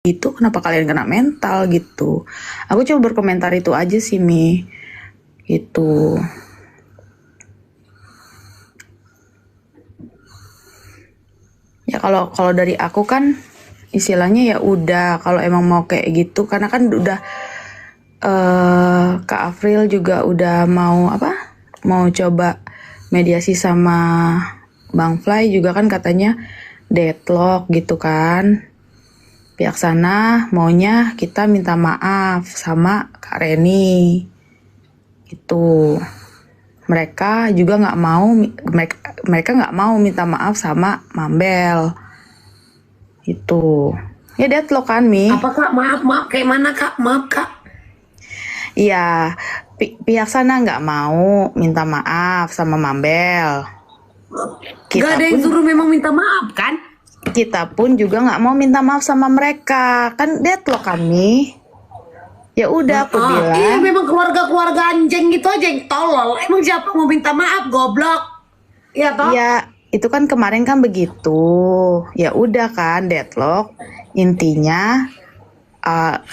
gitu, kenapa kalian kena mental gitu. Aku coba berkomentar itu aja sih Mi, gitu. Ya kalau dari aku kan istilahnya ya udah, kalau emang mau kayak gitu, karena kan udah Kak Afril juga udah mau coba mediasi sama Bang Fly juga kan, katanya deadlock gitu kan. Pihak sana maunya kita minta maaf sama Kak Reni gitu. Mereka juga nggak mau, mereka nggak mau minta maaf sama Mambel itu. Ya deadlock kan Mi. Apa Kak? Maaf kayak mana Kak? Maaf Kak. Iya, pihak sana nggak mau minta maaf sama Mambel. Gak ada yang suruh memang minta maaf kan? Kita pun juga nggak mau minta maaf sama mereka, kan deadlock kami. Ya udah aku bilang. Iya memang keluarga anjing gitu aja yang tolol. Emang siapa mau minta maaf goblok? Iya toh? Ya itu kan kemarin kan begitu. Ya udah kan deadlock. Intinya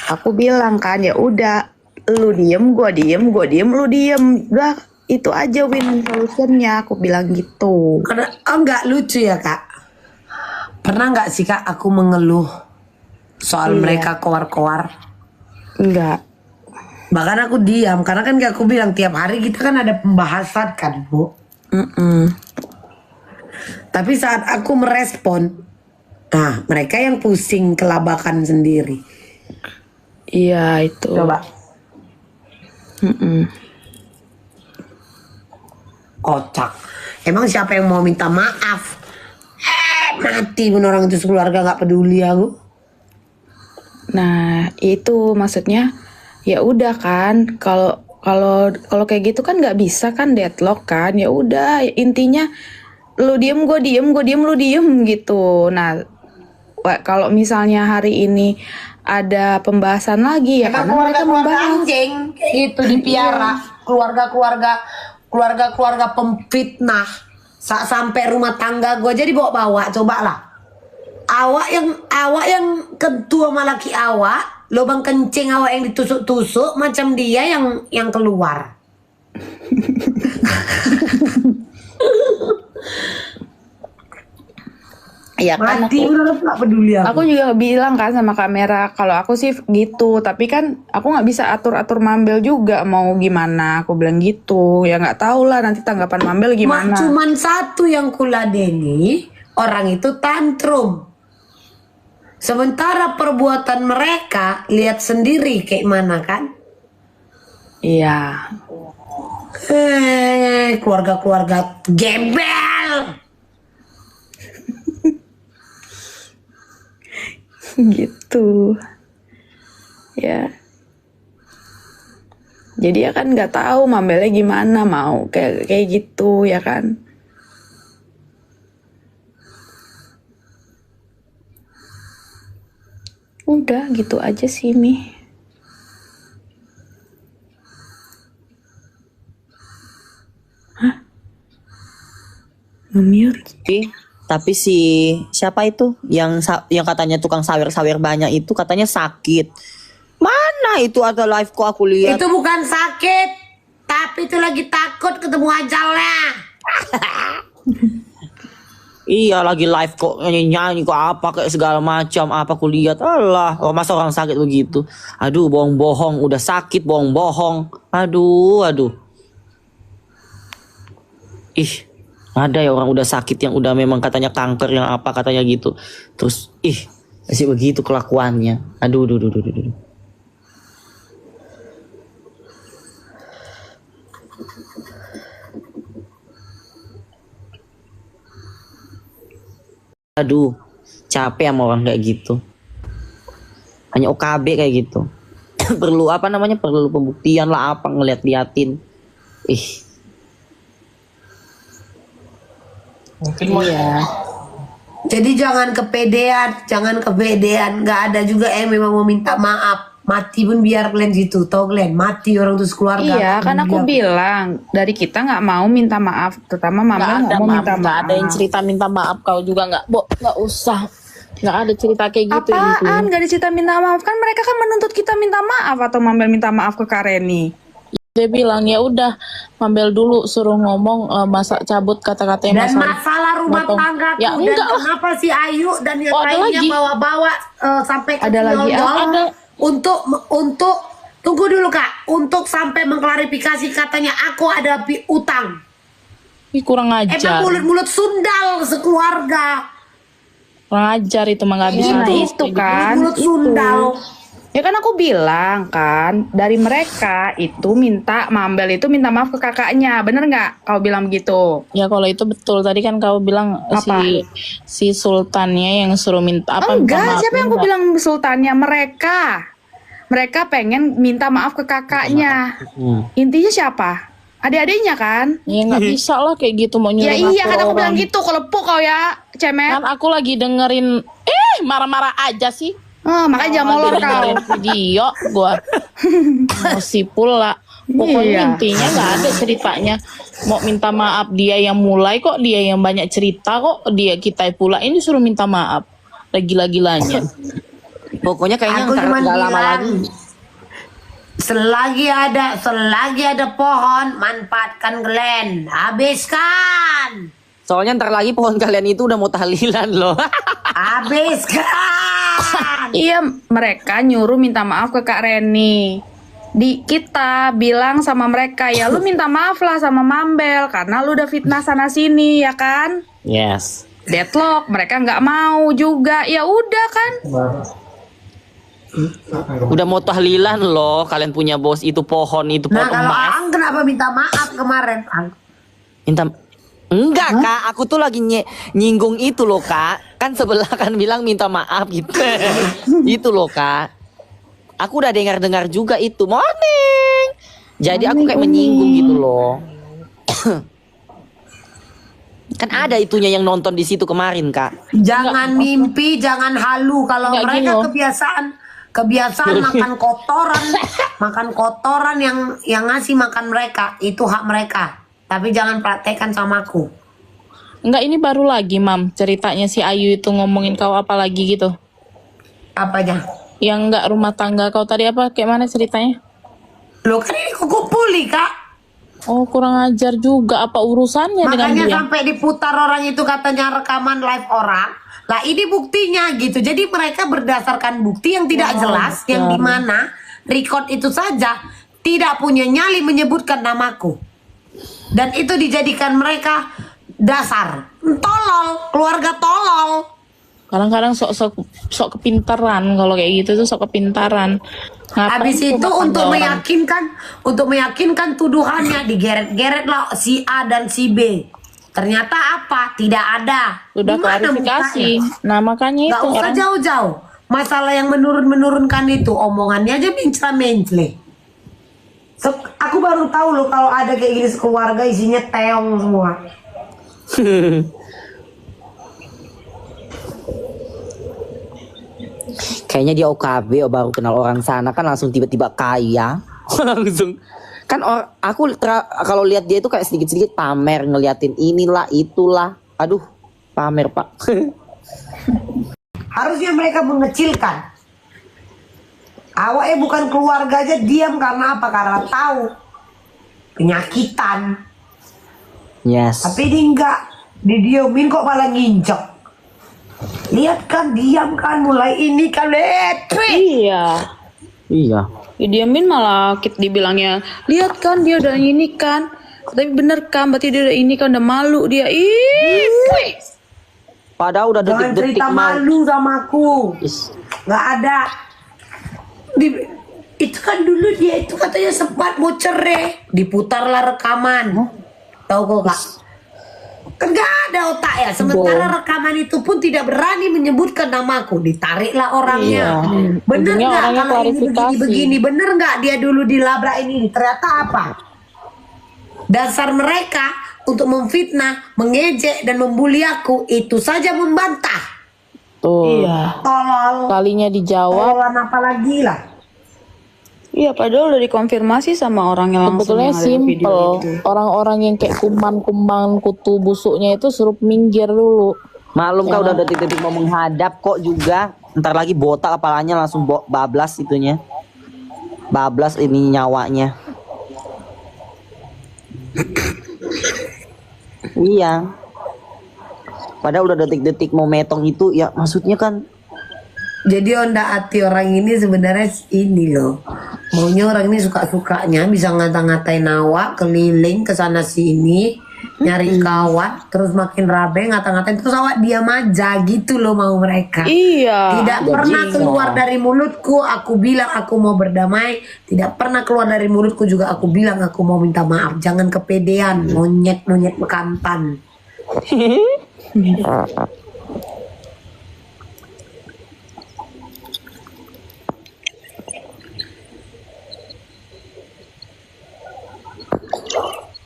aku bilang kan ya udah, lu diem, gua diem, lu diem. Udah itu aja win solutionnya, aku bilang gitu. Enggak lucu ya Kak. Pernah nggak sih Kak aku mengeluh soal mereka koar-koar? Enggak. Bahkan aku diam karena kan aku bilang tiap hari kita kan ada pembahasan kan Bu. Tapi saat aku merespon, nah mereka yang pusing kelabakan sendiri. Iya itu. Coba. Kocak. Emang siapa yang mau minta maaf? Mati pun orang itu sekeluarga, nggak peduli aku. Nah itu maksudnya ya udah kan, kalau kayak gitu kan nggak bisa kan deadlock kan. Ya udah intinya lu diem, gue diem, lu diem gitu. Nah kalau misalnya hari ini ada pembahasan lagi ya karena mereka membahas anjing itu dipiara. Keluarga pemfitnah. Sampai rumah tangga gue jadi bawa-bawa. Coba lah. Awak yang ketua malaki awak, lubang kencing awak yang ditusuk-tusuk macam dia yang keluar. ya kan. Mati udah nggak peduli aku. Aku juga bilang kan sama kamera kalau aku sih gitu, tapi kan aku nggak bisa atur Mambel juga mau gimana. Aku bilang gitu, ya nggak tahu lah nanti tanggapan Mambel gimana. Cuman satu yang kuladeni, orang itu tantrum. Sementara perbuatan mereka lihat sendiri kayak mana kan? Iya. Keluarga gembel. Gitu. Ya. Jadi ya kan nggak tahu Mambelnya gimana, mau kayak gitu ya kan. Udah gitu aja sih Mi. Hah? Nge-mute. Tapi si siapa itu yang katanya tukang sawer banyak itu katanya sakit. Mana itu ada live kok aku lihat. Itu bukan sakit, tapi itu lagi takut ketemu ajalnya. Iya lagi live kok nyanyi kok apa kayak segala macam apa aku lihat. Allah, masa orang sakit begitu. Aduh, bohong-bohong, udah sakit bohong-bohong. Aduh. Ih, ada ya orang udah sakit yang udah memang katanya kanker yang apa katanya gitu. Terus masih begitu kelakuannya. Aduh. Aduh, capek sama orang kayak gitu. Hanya OKB kayak gitu. Perlu perlu pembuktian lah apa ngeliat-liatin. Mungkin iya. Jadi jangan kepedean. Nggak ada juga yang memang mau minta maaf. Mati pun biar kalian gitu. Tau kalian mati orang terus keluarga. Iya kan aku bilang dari kita nggak mau minta maaf, terutama Mama nggak mau minta maaf. Nggak ada yang cerita minta maaf, kau juga nggak usah Nggak ada cerita kayak gitu itu. Apaan? Gak dicita minta maaf kan mereka kan menuntut kita minta maaf atau Mambel minta maaf ke Kak Reni. Dia bilang ya udah Mambel dulu suruh ngomong masa cabut kata-kata yang Dan masalah rumah motong. tangga Ya tuh, dan enggak lah. kenapa si Ayu dan yang Oh, ada lainnya lagi. bawa-bawa sampai ke Ada lagi Yoyo ada. untuk tunggu dulu Kak, untuk sampai mengklarifikasi katanya aku ada utang. Ih, kurang Emang ajar. mulut-mulut sundal sekeluarga. Kurang ajar itu mah nggak bisa. Nah terus itu kayak kan. Mulut itu. sundal. Ya kan aku bilang kan dari mereka itu minta Mambel itu minta maaf ke kakaknya, bener nggak? Kau bilang begitu? gitu. Ya kalau itu betul. Tadi kan kau bilang Apa? si sultannya yang suruh minta apa? minta Enggak, maaf, siapa yang aku enggak. bilang sultannya? Mereka pengen minta maaf ke kakaknya. Intinya siapa? Adik-adiknya kan? Ya nggak bisa lah kayak gitu mau nyuruh Ya iya kan aku ngatur bilang orang. gitu, kelepuk kau ya, cemet. Kan aku lagi dengerin marah-marah aja sih. Makanya jangan molor kau. Dengerin video gua emosi pula. Pokoknya Iya. intinya nggak ada ceritanya mau minta maaf, dia yang mulai kok, dia yang banyak cerita kok, dia kita pula ini suruh minta maaf lagi-lagilanya. Pokoknya kayaknya Aku ntar cuma nggak lama bilang, lagi. selagi ada pohon, manfaatkan Glenn, habiskan, Soalnya ntar lagi pohon kalian itu udah mau tahlilan loh. habiskan. Iya, mereka nyuruh minta maaf ke Kak Reni. Kita bilang sama mereka, ya lu minta maaf lah sama Mambel karena lu udah fitnah sana sini ya kan? Yes. Deadlock, mereka nggak mau juga. Ya udah kan? Udah mau tahlilan loh. Kalian punya bos itu pohon itu Nah pohon kalau emas. Ang kenapa minta maaf kemarin? Ang? Minta enggak kak, aku tuh lagi nyinggung itu loh kak. Kan sebelah kan bilang minta maaf gitu. Itu loh kak. Aku udah dengar juga itu. Morning. Jadi aku kayak menyinggung gitu loh. Kan ada itunya yang nonton di situ kemarin kak. Jangan mimpi, jangan halu. Kalau Nggak mereka gini loh. kebiasaan makan kotoran yang ngasih makan mereka, itu hak mereka. Tapi jangan praktekkan sama aku. Enggak, ini baru lagi Mam ceritanya si Ayu itu ngomongin kau apa lagi gitu. Apanya? Yang enggak rumah tangga kau tadi apa kayak mana ceritanya? Lo kan ini kumpuli kak. Oh kurang ajar juga, apa urusannya dengan Makanya dia? sampai diputar orang itu katanya rekaman live orang. Lah ini buktinya gitu. Jadi mereka berdasarkan bukti yang tidak jelas, yang dimana record itu saja tidak punya nyali menyebutkan namaku. Dan itu dijadikan mereka dasar tolol, keluarga tolol. Kadang-kadang sok kepintaran kalau kayak gitu tuh sok kepintaran. Ngapain Habis tuh itu makan untuk orang? meyakinkan tuduhannya digeret-geret lah si A dan si B. Ternyata apa? Tidak ada. Udah Di mana klarifikasi. buktinya? Nah makanya Gak itu usah orang jauh-jauh. Masalah yang menurunkan itu omongannya aja mencela-mencele. Aku baru tahu loh kalau ada kayak gini sekeluarga isinya teong semua. Kayaknya dia OKB baru kenal orang sana kan langsung tiba-tiba kaya. Langsung kan kalau lihat dia itu kayak sedikit-sedikit pamer ngeliatin inilah itulah. Aduh, pamer pak. Harusnya mereka mengecilkan. Awalnya bukan keluarga aja diam karena apa? Karena tahu penyakitan. Yes. Tapi dia enggak, didiemin kok malah nginjek. Lihat kan, diam kan, mulai ini kan, Iya. Iya. Diamin malah dibilangnya, lihat kan dia udah ini kan. Tapi bener kan, berarti dia udah ini kan, udah malu dia. Ih. Padahal udah jangan detik-detik cerita malu sama aku. Is. Nggak ada. Itu kan dulu dia itu katanya sempat mau cerai, diputarlah rekaman. Tahu kok kak? Kan nggak ada otak ya. Sementara rekaman itu pun tidak berani menyebutkan namaku, ditariklah orangnya. Bener Ujungnya nggak orangnya kalau ini klarifikasi. begini? Bener nggak dia dulu dilabrak ini? Ternyata apa? Dasar mereka untuk memfitnah, mengejek dan membuli aku itu saja membantah. tuh Tolol. kalinya dijawab. Tololan apa lagi lah? Iya, padahal udah dikonfirmasi sama orang yang langsung Sebetulnya yang ada di video simple. itu. Orang-orang yang kayak kuman-kuman kutu busuknya itu suruh minggir dulu. Maklum kau udah detik-detik mau menghadap kok juga. Ntar lagi botak kepalanya langsung bablas itunya. Bablas ini nyawanya. Iya. Padahal udah detik-detik mau metong itu ya maksudnya kan. Jadi onda hati orang ini sebenarnya ini loh. Maunya orang ini suka-sukanya bisa ngata-ngatain awak, keliling ke sana sini, nyari kawan, terus makin rabe ngata-ngatain terus awak diam aja gitu loh mau mereka. Iya. Tidak pernah keluar dari mulutku aku bilang aku mau berdamai, tidak pernah keluar dari mulutku juga aku bilang aku mau minta maaf. Jangan kepedean, monyet-monyet bekantan.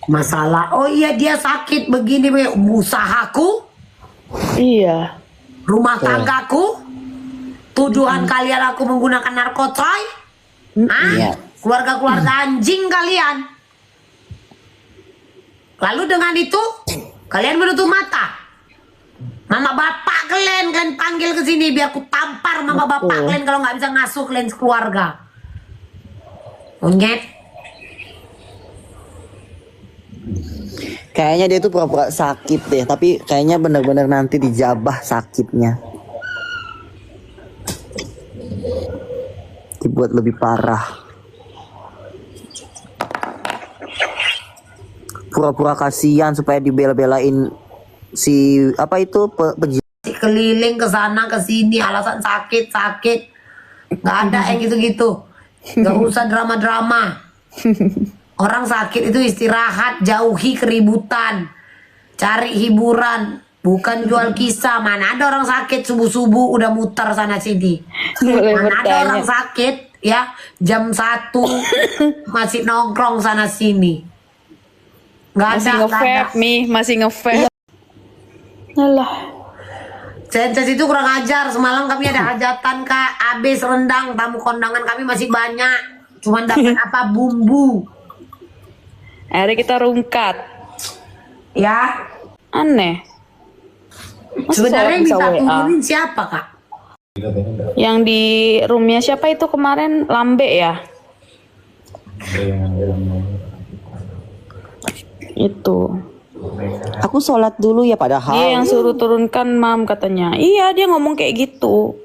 Masalah, oh iya dia sakit begini, usahaku, Iya. rumah tanggaku, tuduhan kalian aku menggunakan narkotik, Iya. keluarga-keluarga anjing kalian. Lalu dengan itu kalian menutup mata. Mama bapak kalian panggil ke sini biar aku tampar mama bapak kalian kalau nggak bisa ngasuh kalian sekeluarga. Monyet. Kayaknya dia tuh pura-pura sakit deh, tapi kayaknya bener-bener nanti dijabah sakitnya. Dibuat lebih parah. Pura-pura kasihan supaya dibela-belain si apa itu Keliling ke sana ke sini alasan sakit nggak ada yang gitu-gitu, nggak usah drama-drama. Orang sakit itu istirahat, jauhi keributan, cari hiburan, bukan jual kisah. Mana ada orang sakit subuh-subuh udah muter sana sini. Boleh Mana ada bertanya. orang sakit ya jam 1 masih nongkrong sana sini. Nggak Masih ada, nggak ada. nge-vape nih, masih nge-vape. Alah. Senses itu kurang ajar. Semalam kami ada hajatan kak, habis rendang, tamu kondangan kami masih banyak. Cuman dapat apa bumbu. Akhirnya kita rungkat. Ya, Aneh. Masa sebenarnya yang bisa minta WA? turunin siapa kak? Yang di roomnya siapa itu kemarin? Lambe ya? Itu. aku sholat dulu ya padahal. Dia yang suruh turunkan mam katanya. Iya dia ngomong kayak gitu.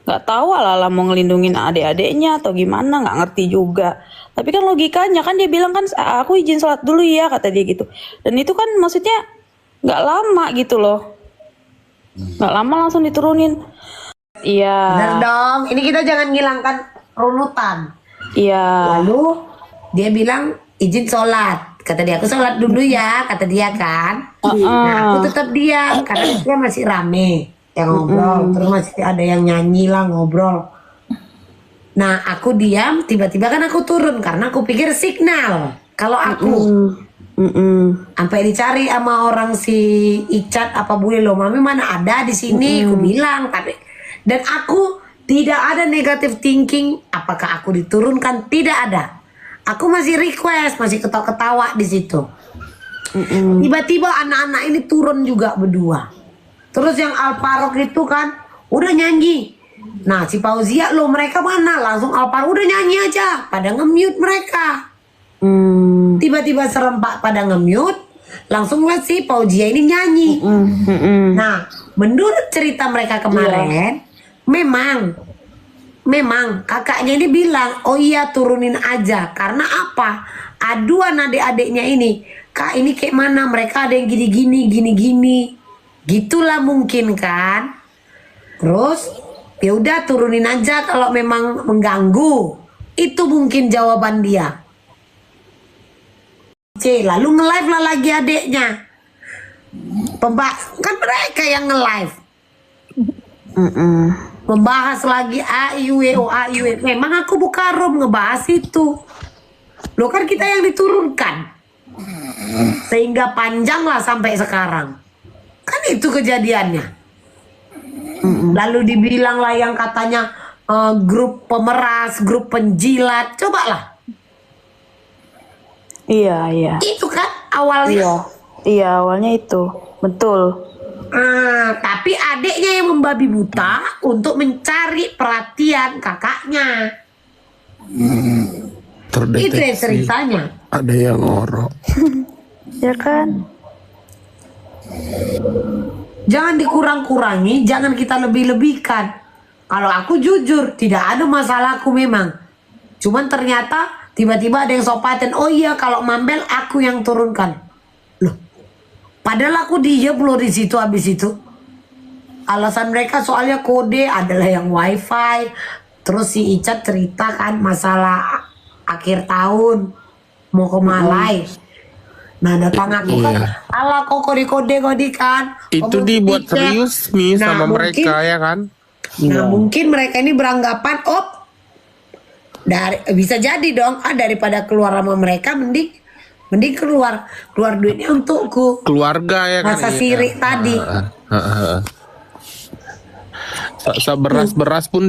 Gak tahu ala mau ngelindungin adik-adiknya atau gimana, nggak ngerti juga. Tapi kan logikanya kan dia bilang kan aku izin sholat dulu ya kata dia gitu. Dan itu kan maksudnya nggak lama gitu loh. Nggak lama langsung diturunin. Iya. Bener dong, ini kita jangan ngilangkan runutan. Iya. Lalu dia bilang izin sholat. Kata dia aku sholat dulu ya, kata dia kan. Nah aku tetap diam karena dia masih rame yang ngobrol. Terus masih ada yang nyanyi lah ngobrol. Nah aku diam, tiba-tiba kan aku turun karena aku pikir signal. Kalau aku sampai dicari sama orang si Icat apa boleh lo mami mana ada di sini, aku bilang tapi dan aku tidak ada negative thinking apakah aku diturunkan, tidak ada. Aku masih request, masih ketawa-ketawa di situ. Tiba-tiba anak-anak ini turun juga berdua. Terus yang Alparok itu kan udah nyanyi. Nah si Fauzia lo mereka mana? Langsung Alparok udah nyanyi aja. Pada nge-mute mereka. Tiba-tiba serempak pada nge-mute. Langsung lihat si Fauzia ini nyanyi. Nah menurut cerita mereka kemarin, memang kakaknya ini bilang, oh iya turunin aja. Karena apa? Aduan adik-adiknya ini. Kak ini kayak mana? Mereka ada yang gini-gini, gini-gini. Gitulah mungkin kan. Terus ya udah turunin aja kalau memang mengganggu. Itu mungkin jawaban dia. Lalu nge-live lah lagi adiknya. Kan mereka yang nge-live. Membahas lagi AIWO. Memang aku buka room ngebahas itu. Loh kan kita yang diturunkan. Sehingga panjang lah sampai sekarang. Kan itu kejadiannya. Lalu dibilang lah yang katanya grup pemeras, grup penjilat. Cobalah. Iya. Itu kan awalnya. Iya, awalnya itu. Betul. Tapi adiknya yang membabi buta untuk mencari perhatian kakaknya. Itu ya ceritanya. Ada yang ngorok. Ya kan? Jangan dikurang-kurangi, jangan kita lebih-lebihkan. Kalau aku jujur, tidak ada masalahku memang. Cuman ternyata tiba-tiba ada yang sopaten, oh iya kalau Mambel aku yang turunkan. Loh, padahal aku diem loh di situ habis itu. Alasan mereka soalnya kode adalah yang wifi. Terus si Icat cerita kan masalah akhir tahun mau ke Malai. Nah datang aku kan, ala kok kode-kode kan. Itu Ngomong dibuat tiket. serius nih Nah, sama mungkin- mereka ya kan? Nah mungkin mereka ini beranggapan, bisa jadi dong, daripada keluar sama mereka mending keluar duitnya untukku. Keluarga ya kan? Rasa sirik tadi. Beras pun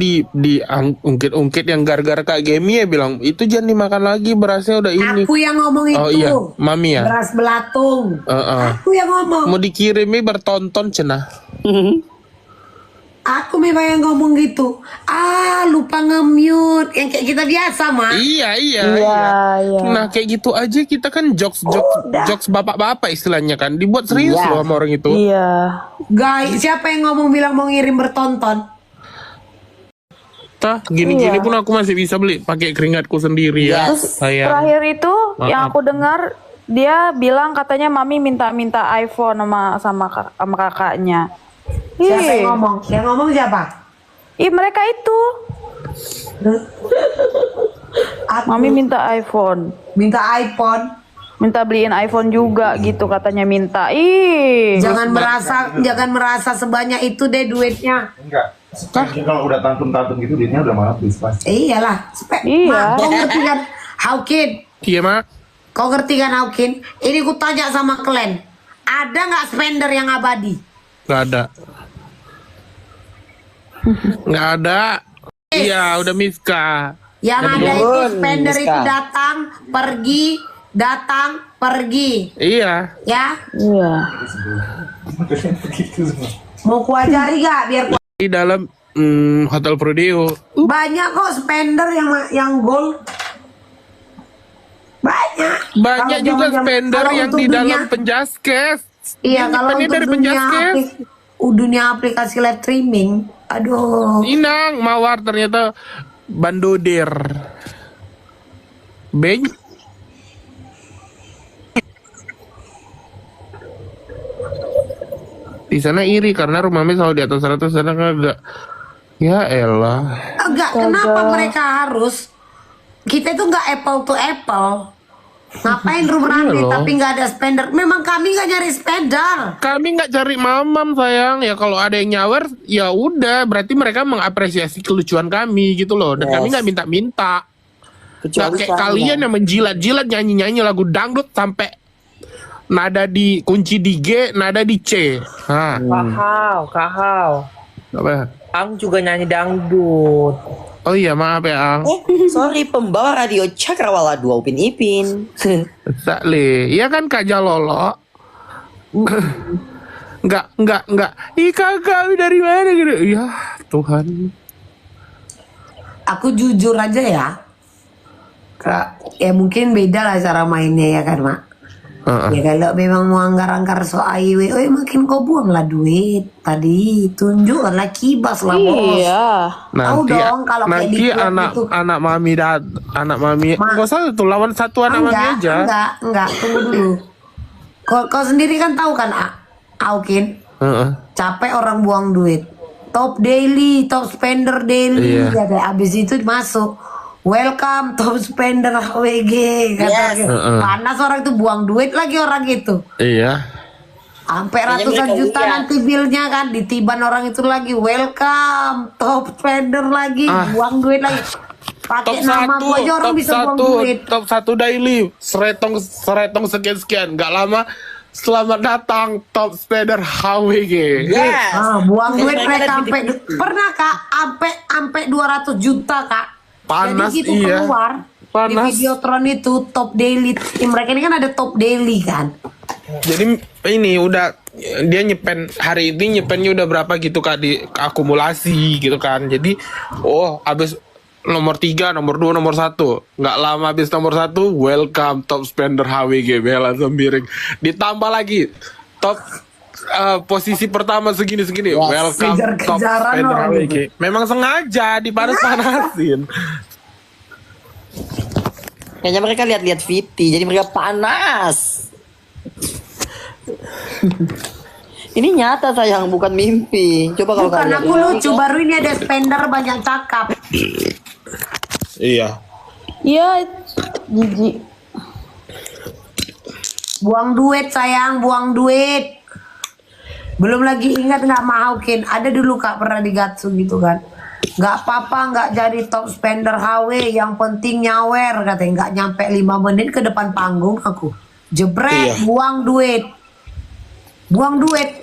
ungkit-ungkit yang gara-gara Kak Gemi ya bilang itu jangan dimakan lagi, berasnya udah ini. Aku yang ngomong itu. Oh iya, Mami ya. Beras belatung. Aku yang ngomong. Mau dikirimi bertonton cenah. Aku memang yang ngomong gitu. Lupa nge-mute. Yang kayak kita biasa, Mak. Iya. Iya. Nah kayak gitu aja kita kan jokes bapak-bapak istilahnya kan dibuat serius loh sama orang itu. Iya. Guys, siapa yang ngomong bilang mau ngirim bertonton? Gini-gini pun aku masih bisa beli pakai keringatku sendiri ya. Sayang. Terakhir itu yang Maaf. aku dengar dia bilang katanya mami minta iPhone sama kakaknya. Siapa Ih, yang ngomong? Yang ngomong siapa? mereka itu. Aku Mami minta iPhone. minta iPhone. Minta beliin iPhone juga gitu katanya minta. Ih. Jangan merasa sebanyak itu deh duitnya. Enggak. Kalau udah tantrum-tantrum gitu duitnya udah malah habis pasti. Iyalah. Iya. Mak, kau ngerti kan? Haukin. Iya mak. Kau ngerti kan Haukin? Ini ku tanya sama kalian. Ada nggak spender yang abadi? Nggak ada. Nggak ada. Iya udah Miska. Yang ada itu turun, spender Miska. itu datang, pergi. Iya. Ya? Iya. Begitu semua. Mau ku ajari gak biar ku... Di dalam Hotel Prodeo. Banyak kok spender yang gold. Banyak. Banyak Kalau juga zaman-zaman- spender kalau yang untuk di dalam dunia- penjaskes. Iya, Yang kalau depannya untuk dari penjaskes. dunia aplikasi live streaming, aduh. Inang, mawar ternyata bandodir. Beng. Di sana iri karena rumahnya selalu di atas 100, sana kagak. Ya elah. Enggak, kenapa mereka harus? Kita itu enggak apple to apple. Ngapain room rame loh. tapi nggak ada spender? Memang kami nggak nyari spender. Kami nggak cari mamam sayang. Ya kalau ada yang nyawer, ya udah. Berarti mereka mengapresiasi kelucuan kami gitu loh. Dan kami nggak minta-minta. Nggak kayak kalian yang menjilat-jilat nyanyi-nyanyi lagu dangdut sampai nada di kunci di G, nada di C. Hah. Kahau. Apa? Ang juga nyanyi dangdut. Oh iya maaf ya Ang. Sorry, pembawa radio Cakrawala 2 Upin Ipin. Sakle. Iya kan Kak Jalolo. Enggak. Ih kakak dari mana gitu. Ya Tuhan. Aku jujur aja ya. Kak, ya mungkin beda lah cara mainnya ya kan, Mak. Ya kalau memang mau anggar-anggar soal IW, makin kau buang lah duit. Tadi tunjukkanlah kibas lah bos. Iya. Tahu dong kalau kayak nanti di klub anak itu. anak mami nggak usah tuh lawan satu anak mami aja. Enggak, tunggu dulu. Kau sendiri kan tahu kan, Aukin, Heeh. capek orang buang duit. Top daily, top spender daily, Iya. ya kayak abis itu masuk. Welcome top spender HWG kata gitu. Panas orang itu buang duit lagi orang itu. Iya. Sampai Kayaknya ratusan mereka juta lihat. nanti bilnya kan ditiban orang itu lagi. Welcome top spender lagi, buang duit lagi. Top Pakai nama satu, gua aja orang top bisa buang satu, duit. top satu daily, seretong sekian. Gak lama, selamat datang top spender HWG. Yes. Buang duit Mereka mereka ada sampai pernah Kak sampai 200 juta Kak. Panas, Jadi gitu iya. keluar di Panas. Videotron itu top daily. Mereka ini kan ada top daily kan. Jadi ini udah dia nyepen hari ini nyepennya udah berapa gitu Kak di akumulasi gitu kan. Jadi habis nomor 3, nomor 2, nomor 1. Nggak lama habis nomor 1, welcome top spender HWGB langsung miring. Ditambah lagi top posisi pertama segini welcome top spender HWG. Memang sengaja dipanas-panasin. Kayaknya mereka lihat-lihat Viti, jadi mereka panas. Ini nyata sayang, bukan mimpi. Coba kalau Bukan kalian aku lucu, baru ini ada spender banyak cakap. Iya. Iya, jijik. Buang duit sayang, buang duit. Belum lagi ingat nggak Mahaukin, ada dulu Kak pernah digatsu gitu kan. Nggak apa-apa, nggak jadi top spender HW, yang penting nyawer katanya. Nggak nyampe 5 menit ke depan panggung aku jebret, buang duit.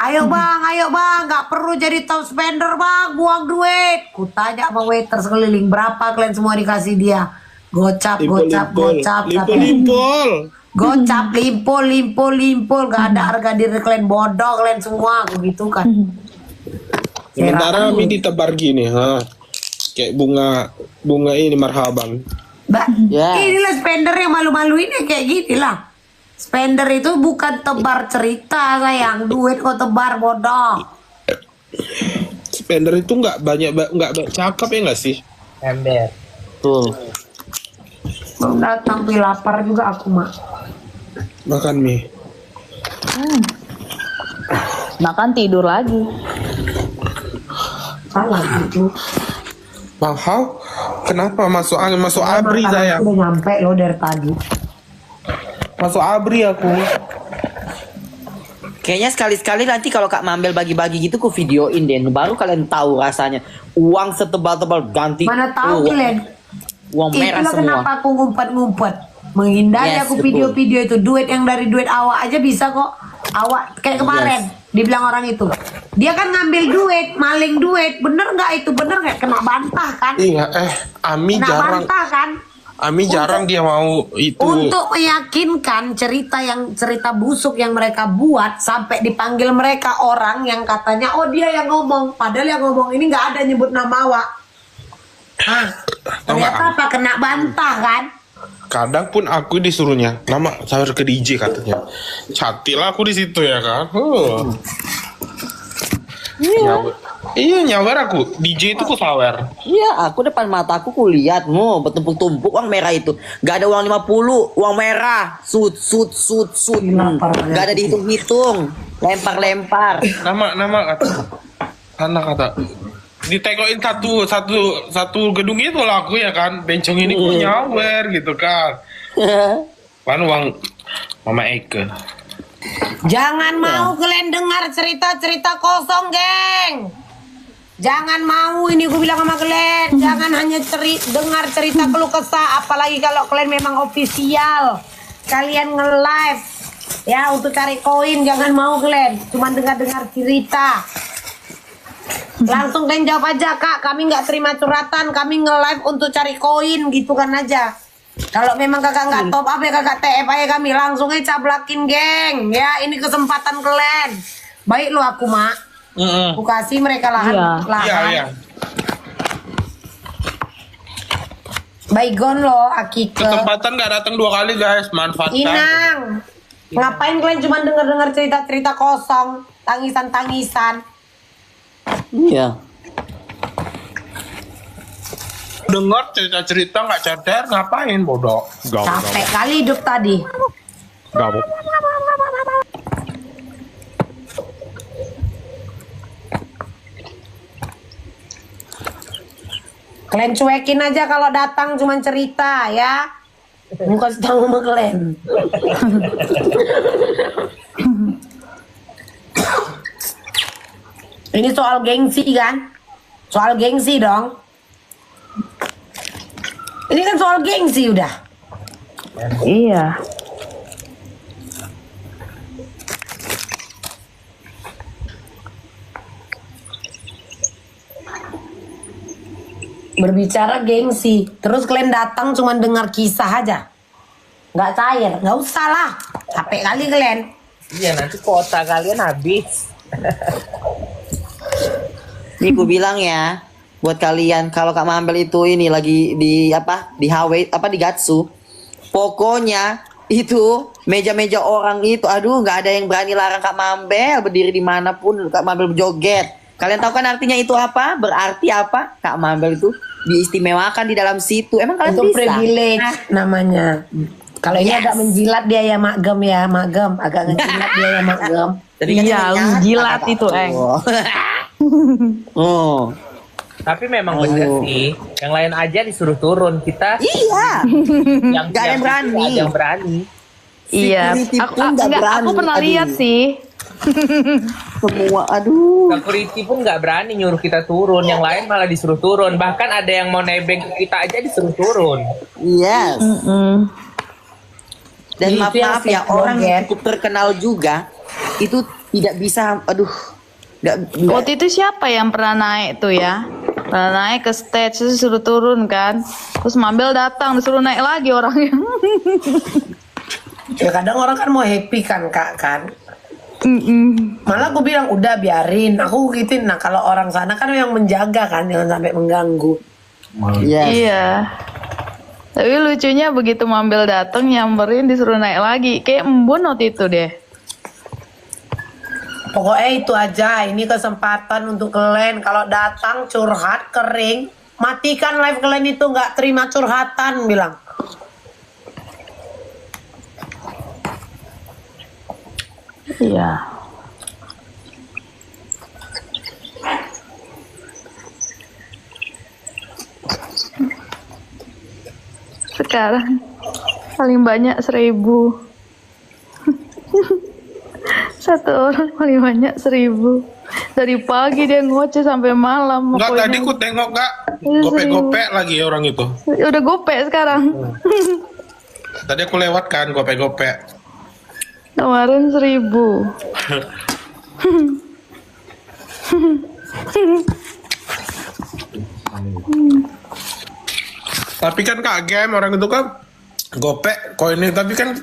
Ayo bang, nggak perlu jadi top spender bang, buang duit. Kutanya sama waiter sekeliling, berapa kalian semua dikasih dia? Gocap. Limpol. Gak ada harga diri kalian, bodoh kalian semua, begitu kan. Sementara kami ditebar gini, kayak bunga ini marhaban. Inilah spender yang malu-maluin ya kayak gini lah. Spender itu bukan tebar cerita sayang, duit kok tebar, bodoh. Spender itu nggak banyak cakep ya nggak sih? Ember. Tuh. Belum datang tuh, lapar juga aku mak. Makan mie. Makan tidur lagi. Salah gitu. Bang Hao, kenapa masuk angin, masuk abri Makanan saya? udah nyampe lo dari tadi. Masuk abri aku. Kayaknya sekali-sekali nanti kalau Kak Mambel bagi-bagi gitu ku videoin deh, baru kalian tahu rasanya. Uang setebal-tebal ganti. Mana tahu kalian? Uang merah Itulah semua. kenapa aku ngumpet-ngumpet. Menghindari Yes, aku betul. video-video itu. Duit yang dari duit awak aja bisa kok. Awak kayak kemarin dibilang orang itu. Dia kan ngambil duit, maling duit. Bener nggak itu? Bener nggak? Kena bantah kan? Iya, Ami Kena jarang. bantah kan? Ami jarang dia mau itu. Untuk meyakinkan cerita busuk yang mereka buat sampai dipanggil mereka orang yang katanya dia yang ngomong, padahal yang ngomong ini nggak ada nyebut nama awak. Ternyata apa? Kena bantah kan? Kadang pun aku disuruhnya nama sawer ke DJ katanya. Cantik lah aku di situ ya kan. Nyawer aku DJ itu ku sawer. Iya, aku depan mataku kulihat, bertumpuk-tumpuk uang merah itu. Gak ada uang 50, uang merah. Sut. Gak ada dihitung-hitung. Lempar-lempar. Nama kata. Anak kata. Ditekoin satu gedung itu lah aku ya kan. Bencong ini ku nyawer gitu kan. Kan uang Mama Eke. Jangan mau kalian dengar cerita-cerita kosong, geng. Jangan mau, ini gue bilang sama kalian. Jangan hanya dengar cerita keluh kesah. Apalagi kalau kalian memang ofisial. Kalian nge-live ya untuk cari koin. Jangan mau kalian cuma dengar-dengar cerita. Langsung kalian jawab aja, Kak, kami nggak terima curhatan, kami nge-live untuk cari koin, gitu kan aja. Kalau memang kakak nggak top up ya kakak TF aja kami, langsung aja cablakin, geng. Ya, ini kesempatan kalian. Baik lo aku, Mak. Aku kasih mereka lahan. Iya. Baygon lo, Akike. Kesempatan gak datang 2 kali guys, manfaatkan. Inang. Ngapain kalian cuma denger-denger cerita-cerita kosong, tangisan-tangisan? Iya. Dengar cerita-cerita nggak cadar, ngapain bodoh? Capek kali hidup tadi. Gabuk. Kalian cuekin aja kalau datang cuma cerita ya. Muka tahu sama kalian. Ini soal gengsi kan? Soal gengsi dong. Ini kan soal gengsi udah. Iya. Berbicara gengsi, terus kalian datang cuma dengar kisah aja, nggak cair, nggak usah lah, capek kali kalian. Iya, nanti kuota kalian habis. Nih gue bilang ya, buat kalian kalau Kak Mambel itu ini lagi di apa di HW apa di Gatsu, pokoknya itu meja-meja orang itu, aduh nggak ada yang berani larang Kak Mambel berdiri dimanapun Kak Mambel berjoget. Kalian tahu kan artinya itu apa? Berarti apa? Kak Mambel itu diistimewakan di dalam situ. Emang kalian Itu bisa? privilege namanya. Kalau ini Yes. agak menjilat dia ya Mak Gem ya, Mak Gem. Agak ngejilat dia ya Mak Gem. Jadi kan Iya, ini nyata, menjilat kata itu, aku. Eng. Oh. Tapi memang bener sih, yang lain aja disuruh turun. Kita Iya. yang Nggak ada yang berani. nggak ada yang berani. Iya, Security aku, pun nggak enggak, aku berani. pernah Aduh. lihat sih. Semua aduh. Security pun nggak berani nyuruh kita turun. Yang lain malah disuruh turun. Bahkan ada yang mau nebeng ke kita aja disuruh turun. Yes. Dan Itu yang maaf ya, fake orang joget. cukup terkenal juga itu tidak bisa, aduh, nggak. Waktu itu siapa yang pernah naik tuh ya? Pernah naik ke stage terus suruh turun kan? Terus Mambel datang disuruh naik lagi orangnya. Ya kadang orang kan mau happy kan Kak kan. Malah aku bilang udah biarin. Aku gituin. Nah kalau orang sana kan yang menjaga kan, jangan sampai mengganggu. Yes. Iya. Tapi lucunya begitu Mambel datang nyamperin disuruh naik lagi. Kayak embun waktu itu deh. Pokoknya itu aja. Ini kesempatan untuk kalian. Kalau datang curhat kering, matikan live kalian itu nggak terima curhatan bilang. Iya. Sekarang paling banyak 1.000. Satu orang paling banyak 1.000. Dari pagi dia ngoceh sampai malam. Enggak, pokoknya. tadi ku tengok Kak, Iya, gopek-gopek lagi orang itu. Udah gopek sekarang. Tadi aku lewat kan, gopek-gopek. Kemarin 1.000. Tapi kan Kak Gem, orang itu kan gopek koinnya, tapi kan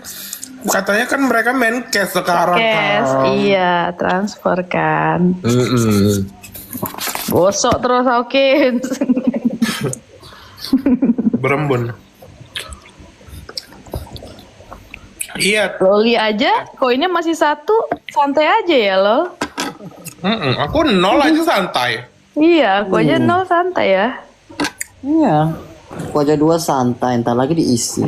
katanya kan mereka main cash sekarang Cash, kan. iya, transfer kan. Mm-mm. Bosok terus Hawkins. Berembun. Iya, Loli aja koinnya masih 1, santai aja ya lo. aku 0 aja santai. Iya, aku aja 0 santai ya. Iya. Wajah 2 santai, ntar lagi diisi.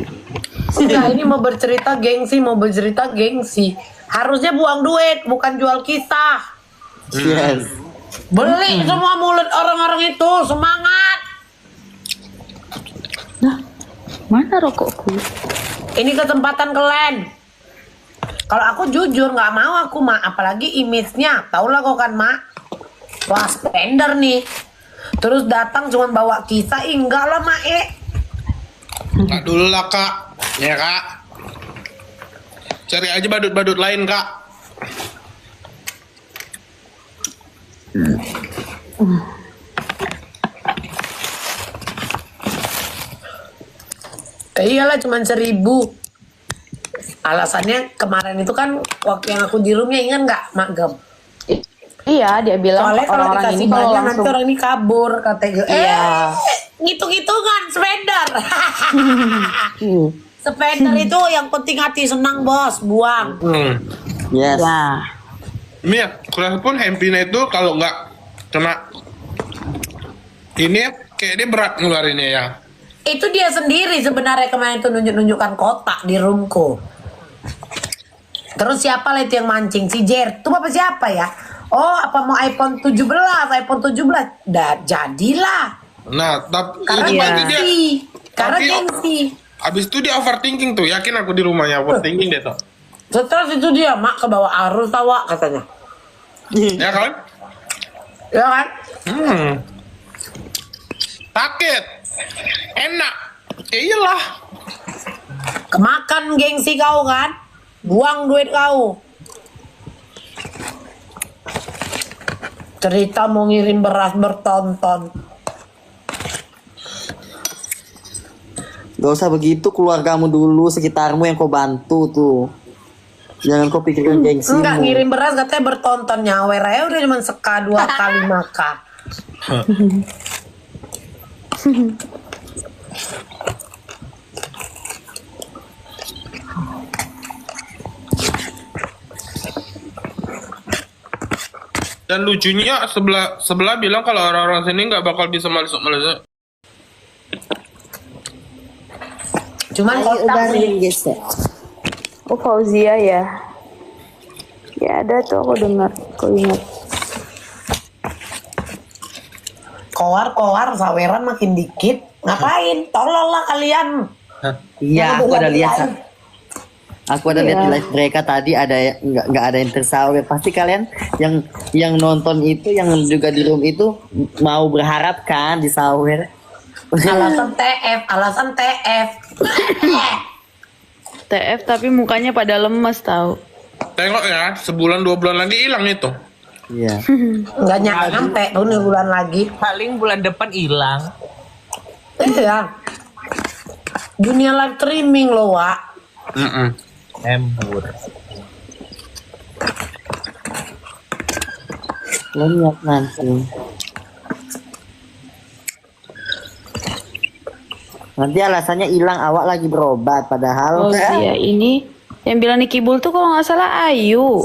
Enggak, ini mau bercerita gengsi, mau bercerita gengsi. Harusnya buang duit, bukan jual kisah. Yes. Beli semua mulut orang-orang itu, semangat. Mana rokokku? Ini kesempatan kalian. Kalau aku jujur nggak mau aku Mak, apalagi image-nya. Tau lah kok kan Mak. Wah spender nih. Terus datang cuma bawa kisah, enggak lah Mak Kak dulu lah Kak, ya Kak. Cari aja badut-badut lain Kak. Iyalah cuma 1.000. Alasannya kemarin itu kan waktu yang aku di roomnya ingat nggak Mak Gem? Iya, dia bilang Soalnya kalau orang-orang dikasih ini kalau banyak nanti langsung orang ini kabur kata gue. Iya. Ngitung-ngitungan spender. Spender itu yang penting hati senang bos, buang. Yes. ya. Ini ya, kelas pun Hempina itu kalau nggak kena ini kayak dia berat ngeluarinnya ya. Itu dia sendiri sebenarnya kemarin itu nunjuk-nunjukkan kotak di roomku. Terus siapa lah itu yang mancing? Si Jer. Itu apa siapa ya? Oh, apa mau iPhone 17? iPhone 17. Dah jadilah. Nah, tapi Karena itu berarti dia gengsi. Karena tapi- gengsi. abis itu dia overthinking tuh, yakin aku di rumahnya overthinking deh tuh. Setelah itu dia, Mak ke bawah arus tawa katanya. Ya kan? Ya kan? Sakit. Enak. Ya iyalah. Kemakan gengsi kau kan? Buang duit kau. Cerita mau ngirim beras bertonton. Gak usah begitu, keluargamu dulu, sekitarmu yang kau bantu tuh. Jangan kau pikirkan gengsi. Enggak ngirim beras katanya bertonton, nyawer aja udah cuma seka 2 kali makan. Dan lucunya sebelah bilang kalau orang-orang sini nggak bakal bisa masuk Malaysia. Cuman kotak sih. Oh Fauzia ya. Ya ada tuh aku dengar, aku ingat. Koar saweran makin dikit. Ngapain? Tolonglah kalian. Iya, aku ada lihat. Aku ada lihat di Iya. live mereka tadi ada nggak ada yang tersawer. Pasti kalian yang nonton itu, yang juga di room itu mau berharap kan disawer. Alasan TF. TF tapi mukanya pada lemes tahu. Tengok ya, sebulan 2 bulan lagi hilang itu. Iya. Enggak nyampe tuh 2 bulan lagi. Paling bulan depan hilang. Iya. Dunia live streaming loh, Wak. Embur. Lo lihat nanti. Nanti alasannya hilang, awak lagi berobat padahal. Fauzia ini yang bilang Niki Bull tuh kalau nggak salah Ayu.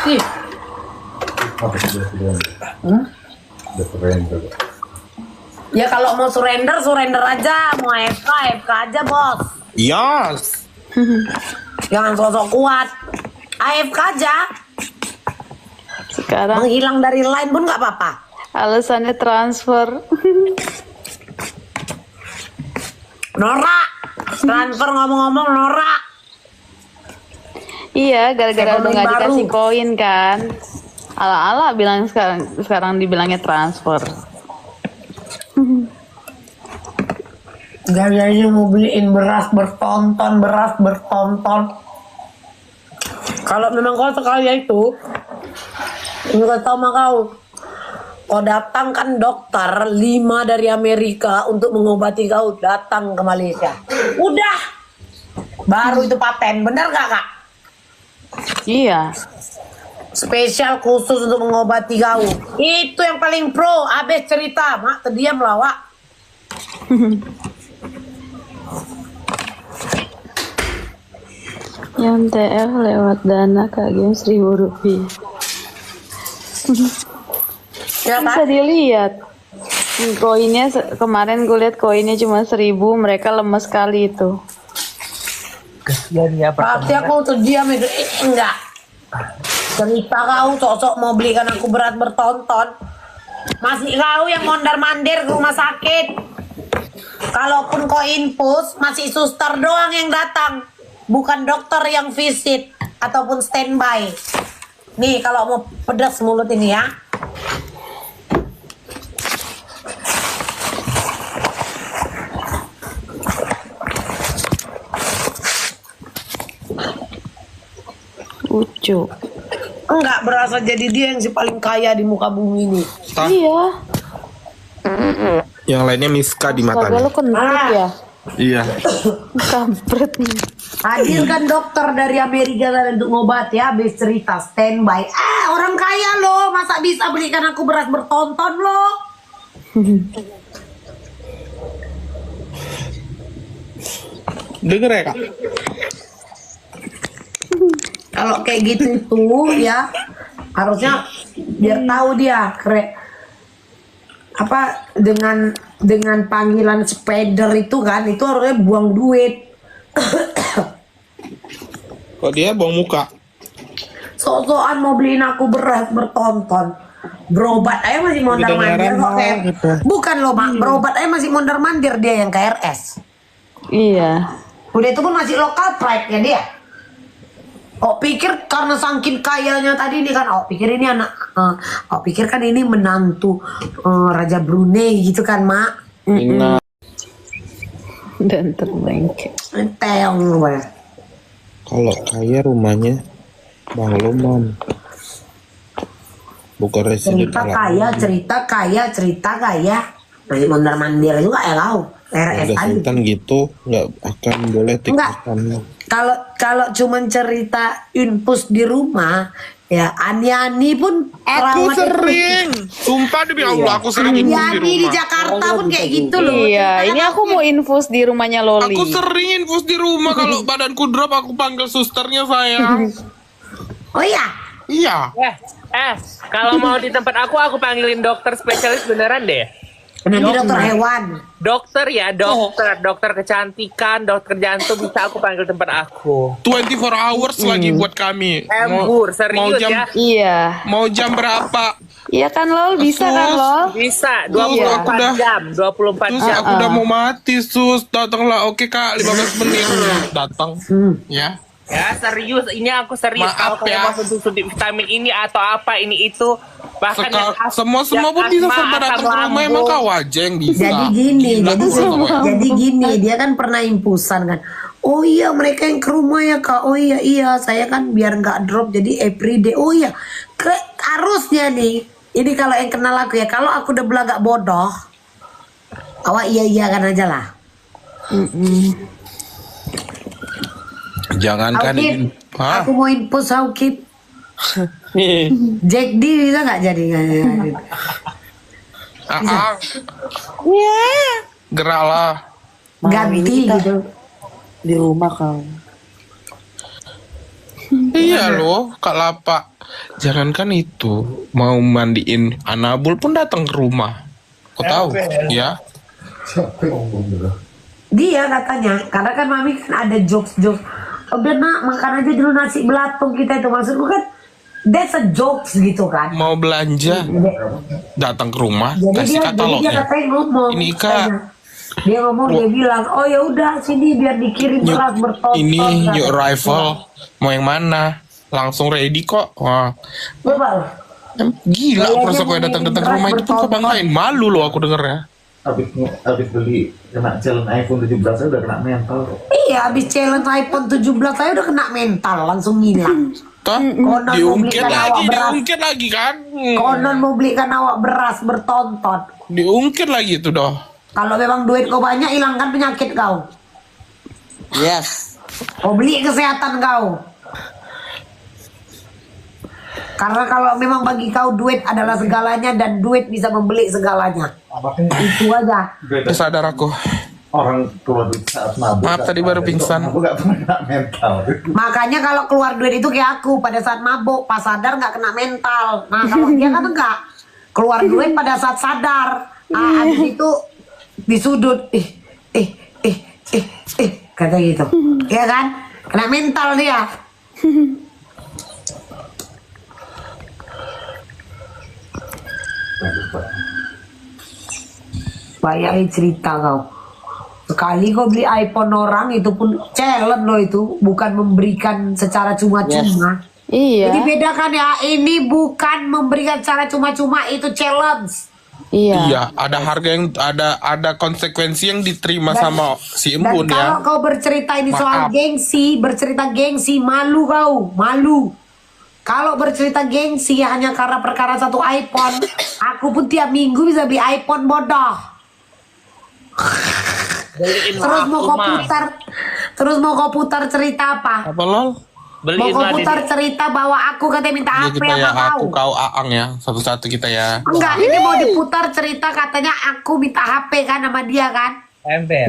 Ih, Apa sudah surrender. ya kalau mau surrender aja, mau AFK aja, Bos. Yes. Jangan sosok kuat. AFK aja, Sekarang menghilang dari line pun nggak apa-apa. alasannya transfer. Norak, transfer ngomong-ngomong norak. Iya, gara-gara udah Ekonomi nggak baru. dikasih koin kan. Ala-ala bilang sekarang dibilangnya transfer. Gayanya mau beliin beras bertonton. Kalau memang kau sekaya itu, ini kau tahu mah kau datang kan dokter 5 dari Amerika untuk mengobati kau, datang ke Malaysia. Udah, baru itu paten, bener gak Kak? Iya. Spesial khusus untuk mengobati kau. Itu yang paling pro. Abis cerita, mak terdiam lawak. Yang TF lewat dana Kak Game 1.000 rupiah. Ya Bisa kan? dilihat. Koinnya kemarin gue lihat koinnya cuma 1.000, mereka lemes sekali itu. Kesian ya Pasti aku terdiam itu. Enggak. Cerita kau sosok mau belikan aku berat bertonton. Masih kau yang mondar-mandir ke rumah sakit. Kalaupun kau infus, masih suster doang yang datang. Bukan dokter yang visit ataupun standby. Nih kalau mau pedas mulut ini ya. Lucu. Enggak berasa jadi dia yang si paling kaya di muka bumi ini. Iya. Yang lainnya Miska di Kagak matanya. lo kentut ya. Iya. Kampret. Hadirkan dokter dari Amerika dan untuk ngobat ya. Habis cerita standby. Orang kaya loh. Masa bisa belikan aku beras bertonton loh. Dengar ya Kak? Kalau kayak gitu itu ya harusnya biar tahu dia apa dengan panggilan spider itu kan itu harusnya buang duit. Kok dia buang muka? Sok-sokan mau beliin aku beras bertonton. Berobat aja masih mondar-mandir kok kayak bukan loh Mak, berobat aja masih mondar-mandir dia yang KRS. Iya. Udah itu pun masih lokal pride ya dia. Oh pikir karena saking kayanya tadi ini kan, oh pikir ini anak, oh pikir kan ini menantu Raja Brunei gitu kan Mak. Nah, Dan terbengke. Teong gue. kalau kaya rumahnya Bang Lomam. Bukan resident cerita kaya. Masih mondar mandir juga ya kau. RS aja. Sultan gitu nggak akan boleh tiktokan. Kalau cuman cerita infus di rumah, ya Ani pun Aku sering, sumpah demi Allah aku sering infus di Ani di rumah. Jakarta pun kayak gitu loh. Iya, ini aku mau infus di rumahnya Loli. Aku sering infus di rumah kalau badanku drop aku panggil susternya sayang. Oh iya. Iya. Kalau mau di tempat aku panggilin dokter spesialis beneran deh. Nanti dokter hewan. Dokter ya, dokter kecantikan, dokter jantung bisa aku panggil tempat aku. 24 hours lagi buat kami. Embur, serius jam, ya? Iya. Mau jam berapa? Iya kan Lol, bisa kan Lol? Bisa, aku 24 jam, 24 Sus, jam. aku udah mau mati, Sus. Datanglah. Oke, Kak, 15 menit. Datang. Ya. Ya serius, ini aku serius. Maaf Kalau ya. mau suntik vitamin ini atau apa ini itu, bahkan Semua pun bisa sampai datang ke rumah. Emang kau aja yang bisa. Jadi gini, Gila, jadi gini, dia kan pernah impusan kan. Oh iya, mereka yang ke rumah ya Kak. Oh iya, saya kan biar nggak drop jadi everyday. Oh iya, harusnya nih. Ini kalau yang kenal aku ya, kalau aku udah belagak bodoh, awak iya kan aja lah. Jangankan Aukip, aku mau infus Aukip. Jack D bisa nggak jadi? Geraklah. Ganti gitu. Di rumah kau. Iya loh, Kak Lapa. Jangankan itu, mau mandiin Anabul pun datang ke rumah. Kau tahu? Ya. Dia katanya, karena kan mami kan ada jokes. Udah nak, makan aja dulu nasi belatung kita itu. Maksudku kan, that's a jokes gitu kan. Mau belanja, datang ke rumah, kasih Jadi dia katalognya. katanya ngomong. Ini Kak. Dia ngomong, dia bilang, oh ya udah sini biar dikirim beras bertonton. Ini kan. new arrival. Mau yang mana? Langsung ready kok. Wah. Coba. Gila, Kayaknya proses gue datang ke rumah itu pun kebanggain. Malu loh aku denger ya. Habis beli kena challenge iPhone 17 saya udah kena mental. Iya, habis challenge iPhone 17 saya udah kena mental, langsung hilang. Toh, Konon diungkit mau belikan lagi kan. Konon mau belikan awak beras bertonton. Diungkit lagi itu doh. Kalau memang duit kau banyak, hilangkan penyakit kau. Yes. Kau beli kesehatan kau. Karena kalau memang bagi kau duit adalah segalanya dan duit bisa membeli segalanya. Itu aja. Sadar aku. Orang keluar duit saat mabuk. Maaf tadi baru pingsan. Aku gak pernah kena mental. Makanya kalau keluar duit itu kayak aku pada saat mabuk, pas sadar nggak kena mental. Nah kalau dia kan enggak, keluar duit pada saat sadar. Habis itu di sudut, kata gitu, ya kan? Kena mental dia. Bayangin cerita kau. Sekali kau beli iPhone orang itu pun challenge loh itu, bukan memberikan secara cuma-cuma. Iya. Jadi bedakan ya, ini bukan memberikan secara cuma-cuma, itu challenge. Iya. Ada harga yang ada konsekuensi yang diterima sama si Dan Embun kalau ya. kau bercerita ini soal Maaf. gengsi, bercerita gengsi, malu kau, malu. Kalau bercerita gengsi hanya karena perkara satu iPhone, aku pun tiap minggu bisa beli iPhone bodoh. Beliin Terus lah mau aku kau mah. putar, terus mau kau putar cerita apa? Apa lol? Mau Beliin kau lah putar Didi. cerita bahwa aku katanya minta Iya HP kita ya, sama aku kau. kau Aang ya, satu-satu kita ya. Enggak, ini mau diputar cerita katanya aku minta HP kan sama dia kan. Ember.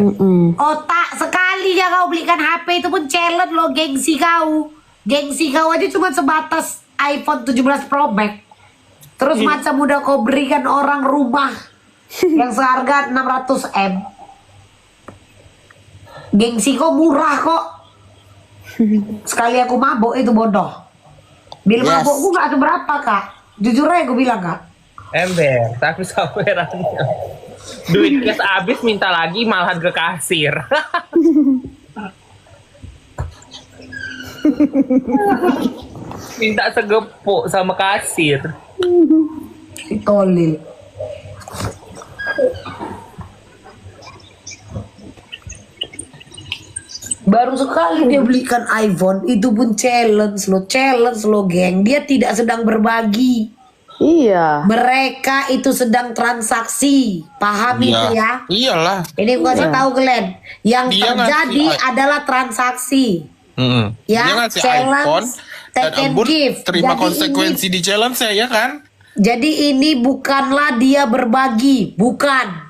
Otak sekali ya kau belikan HP itu pun challenge lo, gengsi kau. Gengsi kau aja cuma sebatas iPhone 17 Pro Max. Terus macam udah kau berikan orang rumah yang seharga 600 M. Gengsi kau murah kok. Sekali aku mabuk itu bodoh. Bil Yes. mabukku gak seberapa kak. Jujur aja gue bilang kak. Ember, tapi sawerannya. Duit cash habis minta lagi malahan ke kasir. Minta segepuk sama kasir. Tolil. Baru sekali dia belikan iPhone, itu pun challenge lo geng. Dia tidak sedang berbagi. Iya. Mereka itu sedang transaksi. Paham Iya. itu ya? Iyalah. Ini gua kasih tahu Glenn. Yang Dia terjadi ngasih- adalah transaksi. Ya, Dia ngasih challenge, iPhone dan take and Embun give. terima Jadi konsekuensi di challenge saya ya kan? Jadi ini bukanlah dia berbagi, bukan.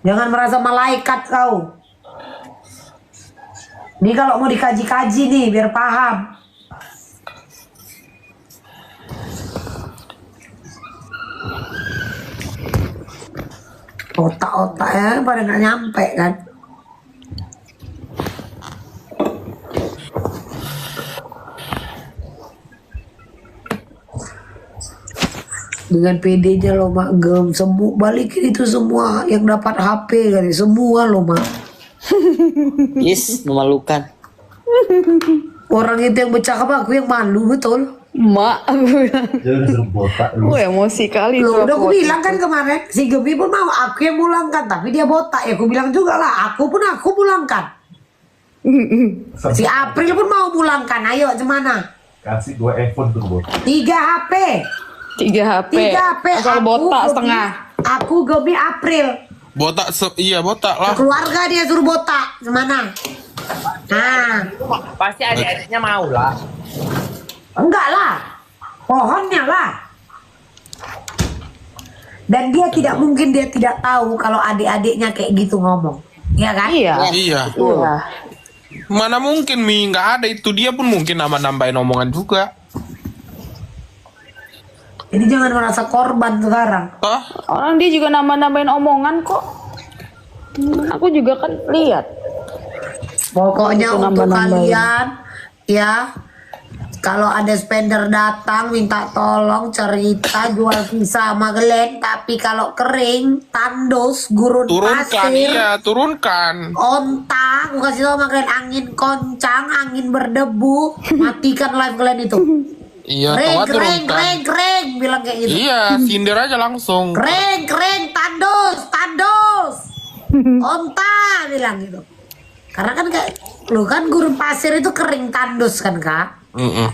Jangan merasa malaikat kau. Ini kalau mau dikaji-kaji nih biar paham. Otak-otaknya pada nggak nyampe kan. Dengan PD-nya lo mak gem semua balikin itu semua yang dapat HP kali semua lo mak. Yes, memalukan. Orang itu yang bercakap aku yang malu betul. Mak, aku bilang. Dia udah suruh botak lu. Emosi kali Lo tuh udah aku aku. bilang kan kemarin si Gemi pun mau aku yang mulangkan tapi dia botak ya aku bilang juga lah aku mulangkan. Si April pun mau mulangkan ayo gimana? Kasih 2 iPhone tuh botak. 3 HP. 3 HP. 3 HP. Asal botak setengah. Aku Gemi April. Botak iya botak lah. Keluarga dia suruh botak gimana? Nah. Pasti adik-adiknya mau lah. Enggak lah, pohonnya lah. Dan dia tidak mungkin dia tidak tahu kalau adik-adiknya kayak gitu ngomong, ya kan? Iya. Iya. Iya. Mana mungkin Mi nggak ada itu dia pun mungkin nambahin omongan juga. Jadi jangan merasa korban sekarang. Hah? Orang dia juga nambah-nambahin omongan kok. Aku juga kan lihat. Pokoknya Itu untuk nambah-nambahin. kalian, ya, kalau ada spender datang minta tolong cerita jual visa sama Glenn, tapi kalau kering, tandos, gurun Turunkan pasir. iya turunkan. Onta, aku kasih tau sama kalian angin koncang, angin berdebu, matikan live kalian itu. Iya Kreng, toh kreng, turunkan. kreng, kreng, bilang kayak gitu. Iya sindir aja langsung. Kreng, kreng, tandos, tandos. Onta, bilang gitu. Karena kan kayak, lu kan gurun pasir itu kering tandus kan kak? Mm-mm.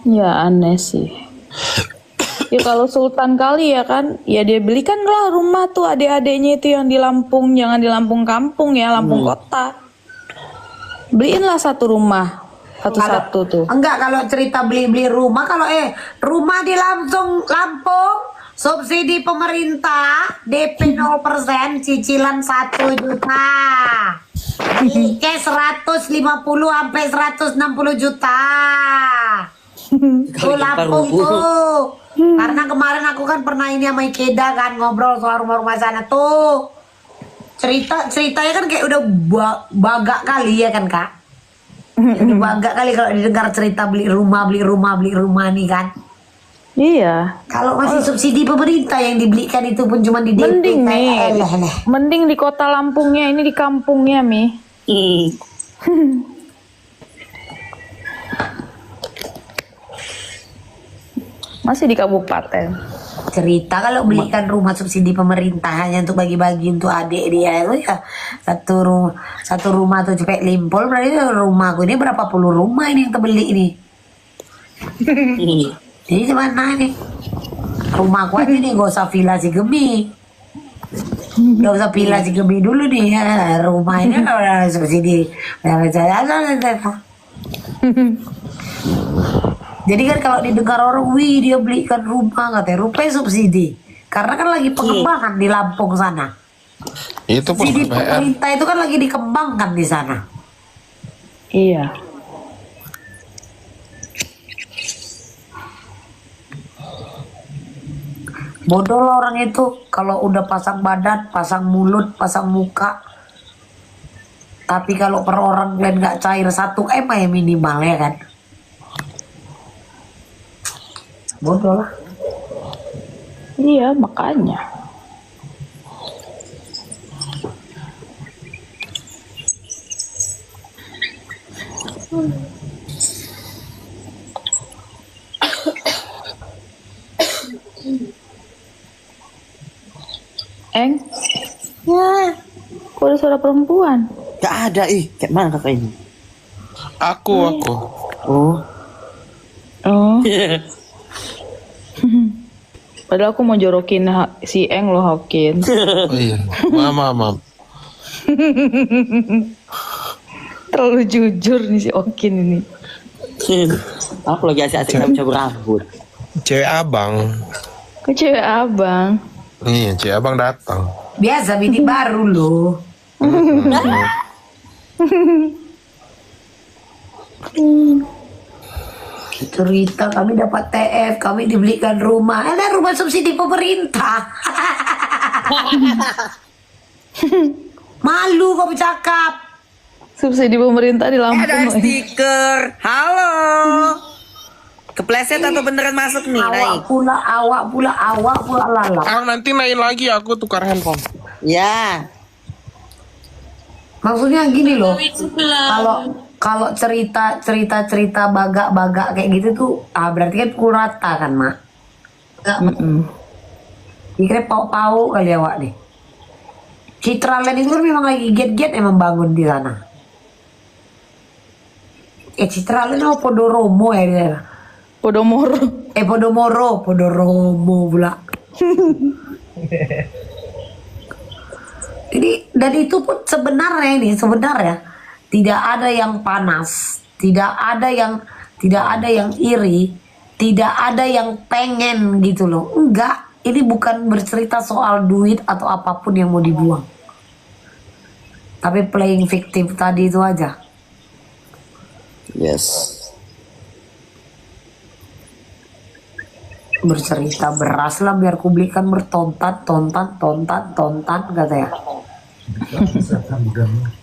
Ya aneh sih. Ya kalau Sultan kali ya kan, ya dia belikanlah rumah tuh adik-adiknya itu yang di Lampung, jangan di Lampung kampung ya, Lampung kota. Beliinlah satu rumah, satu-satu tuh. Enggak, kalau cerita beli-beli rumah, kalau rumah di Lampung, subsidi pemerintah, DP 0%, cicilan 1 juta. Cash 150 sampai 160 juta. Tuh Lampung tuh. Karena kemarin aku kan pernah ini sama Ikeda kan ngobrol soal rumah-rumah sana tuh. Ceritanya kan kayak udah bagak kali ya kan kak. Udah bagak kali kalau didengar cerita beli rumah nih kan. Iya. Kalau masih subsidi pemerintah yang dibelikan itu pun cuma di DP. Mending nih. Eleh. Mending di kota Lampungnya, ini di kampungnya Mi. Masih di kabupaten. Cerita kalau belikan rumah subsidi pemerintah hanya untuk bagi-bagi untuk adik dia itu ya satu rumah tuh cepet limpol, berarti rumahku ini berapa puluh rumah ini yang terbeli ini. Jadi gimana nih rumahku aja nih, gak usah villa si Gemi, gak usah villa si Gemi dulu nih ya. Rumah ini udah subsidi. Jadi kan kalau didengar orang, wih dia belikan rumah, katanya rupanya subsidi. Karena kan lagi pengembangan di Lampung sana. Itu pun Subsidi PR. pemerintah itu kan lagi dikembangkan di sana. Iya. Bodoh lah orang itu kalau udah pasang badan, pasang mulut, pasang muka. Tapi kalau per orang kalian nggak cair 1 M ya minimal ya kan. Bodoh lah. Iya, makanya. Eng? Ya. Kok ada suara perempuan? Gak ada kayak mana kakak ini? Aku. Oh. Oh. Padahal aku mau jorokin si Eng loh, Hokin. Oh iya. Maaf. Terlalu jujur nih si Okin ini. Aku lagi asik-asik cabut rambut. Cewek abang. Kok cewek abang? Iya, cewek abang datang. Biasa bini baru loh. Cerita kami dapat TF, kami dibelikan rumah. Ada rumah subsidi pemerintah. Malu kau bercakap. Subsidi pemerintah di Lampung. Ada stiker. Halo. Kepleset atau beneran masuk nih? Naik. Awak pula lala. Nanti naik lagi aku tukar handphone. Ya. Maksudnya gini loh. Kalau cerita bagak kayak gitu tuh, berarti kan pukul rata kan, Mak? Dikira pau-pau kali awak nih. Citraland itu kan memang lagi get-get emang bangun di sana. Citraland apa Podoromo ya di sana? Podomoro. Podoromo pula. Jadi dan itu pun sebenarnya tidak ada yang panas, tidak ada yang iri, tidak ada yang pengen gitu loh. Enggak, ini bukan bercerita soal duit atau apapun yang mau dibuang. Tapi playing victim tadi itu aja. Yes. Bercerita beras lah biar ku belikan bertontat katanya.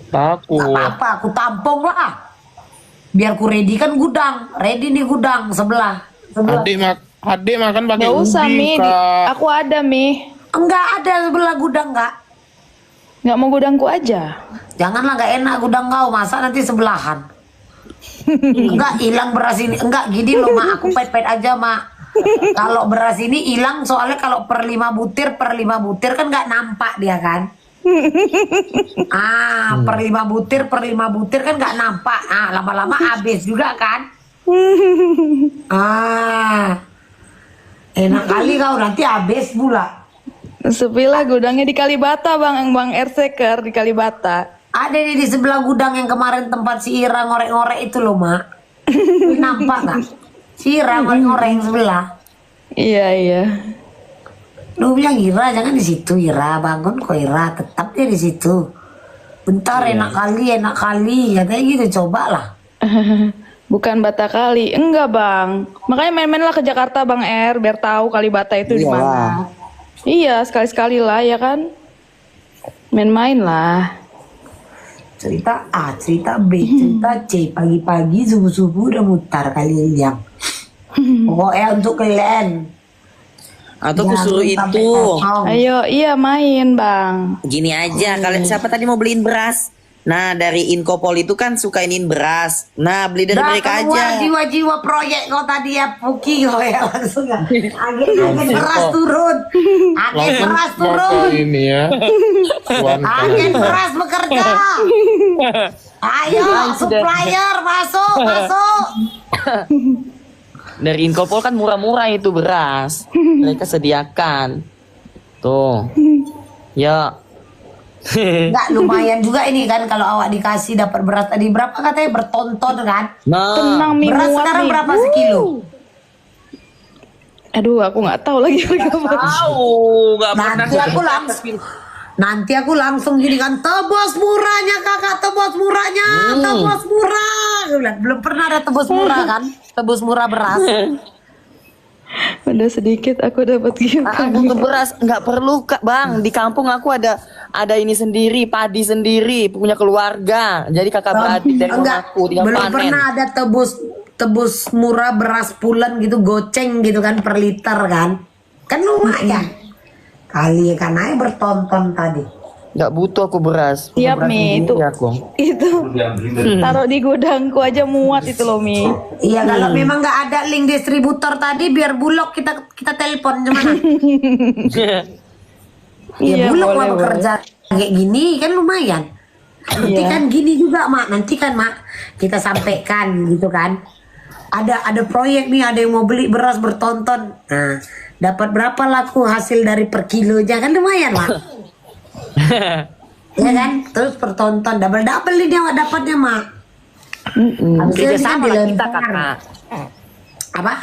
Takut. Gak apa-apa, aku tampung lah. Biar ku ready kan gudang, ready nih gudang sebelah. Adik makan pakai Gak usah, ubi, Mi. Kak. Aku ada, Mi. Enggak ada sebelah gudang enggak. Nggak mau gudangku aja. Janganlah gak enak gudang kau, masa nanti sebelahan. Enggak hilang beras ini, enggak gini loh Mak, aku pait-pait aja Mak. Kalau beras ini hilang soalnya kalau per 5 butir kan nggak nampak dia kan. Per 5 butir kan nggak nampak. Lama-lama habis juga kan. Enak kali kau nanti habis pula. Sepilah gudangnya di Kalibata, Bang Erseker di Kalibata. Ada nih di sebelah gudang yang kemarin tempat si Ira ngorek-ngorek itu loh Mak. Nampak nggak? Si Ira ngorek-ngorek yang sebelah. Iya. Lu bilang Ira jangan di situ, Ira bangun kok Ira, tetap dia di situ. Bentar enak kali katanya gitu, cobalah. Bukan Bata Kali, enggak Bang. Makanya main-main lah ke Jakarta Bang biar tahu Kalibata itu di mana. Iya, sekali-sekali lah ya kan. Main-main lah. Cerita A, cerita B, cerita C, pagi-pagi subuh-subuh udah mutar kali yang. Pokoknya untuk kalian. Atau aku suruh itu. Ayo, iya main Bang. Gini aja, kalian siapa tadi mau beliin beras? Nah, dari Inkopol itu kan suka iniin beras. Nah, beli dari mereka aja. Jiwa-jiwa proyek kau tadi ya, Puki kau ya langsung ya. Agen beras turun. Agen beras turun. Ini ya. Agen beras bekerja. Ayo, supplier masuk. Dari Inkopol kan murah-murah itu beras. Mereka sediakan. Tuh. Ya. Enggak lumayan juga ini kan kalau awak dikasih dapat beras tadi berapa katanya bertonton kan? Tenang Mi, Beras muat, sekarang Mi. berapa sekilo? Aduh, aku nggak tahu lagi harga beras. Nggak pernah. Nanti aku langsung gini kan, tebus murahnya kakak, tebus murahnya, tebus murah. Aku bilang, belum pernah ada tebus murah kan, tebus murah beras. Udah sedikit aku dapat gift Butuh beras nggak perlu Kak Bang. Di kampung aku ada ini sendiri, padi sendiri, punya keluarga. Jadi kakak beradik dari Enggak, rumahku tinggal belum panen. pernah ada tebus murah beras pulen gitu goceng gitu kan per liter kan lumayan kali kan aja bertonton tadi. Nggak butuh aku beras. Punya Siap beras Mi sendiri itu aku. itu Diambilin dari taruh di gudangku aja muat itu loh Mi. Iya kalau memang nggak ada link distributor tadi biar Bulog kita telepon gimana? Ya Iya Bulog boleh lah bekerja kayak gini kan lumayan. Nanti Iya. kan gini juga Mak, nanti kan Mak kita sampaikan gitu kan. Ada proyek nih, ada yang mau beli beras bertonton. Nah, dapat berapa laku hasil dari per kilo aja kan lumayan Mak. Ya kan? Terus per tonton double ini dia dapatnya Mak. Habis itu Kerja kan sama lah kita dilempar. kakak. Apa?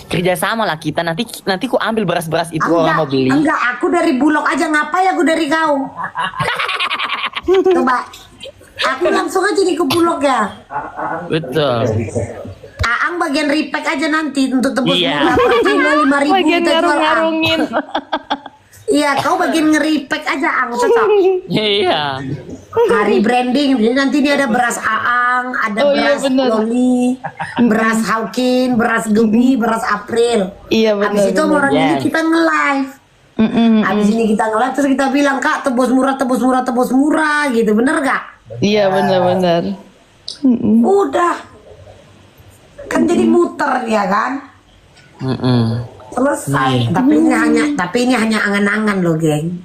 Kerja sama lah kita. Nanti ku ambil beras-beras itu orang mau beli. Enggak, aku dari Bulog aja ngapain aku dari kau? Coba, aku langsung aja nih ke Bulog ya. Betul. Aang bagian repack aja nanti untuk tebus Iya. murah per kilo 5.000 Bagian kita jual Aang. ngarung-ngarungin. Iya, kau bagian nge-repack aja Aang cocok. Iya. Hari branding, jadi nanti ini ada beras Aang, ada Oh, iya, beras bener. Loli, beras Hawkin, beras Gebi, beras April. Iya benar. Habis itu benar. orang ini Yes. kita nge-live. Mm-mm. Habis ini kita nge-live terus kita bilang Kak tebus murah gitu, bener gak? Iya benar-benar. Udah, kan jadi muter ya kan? Selesai. Tapi ini hanya angan-angan loh geng.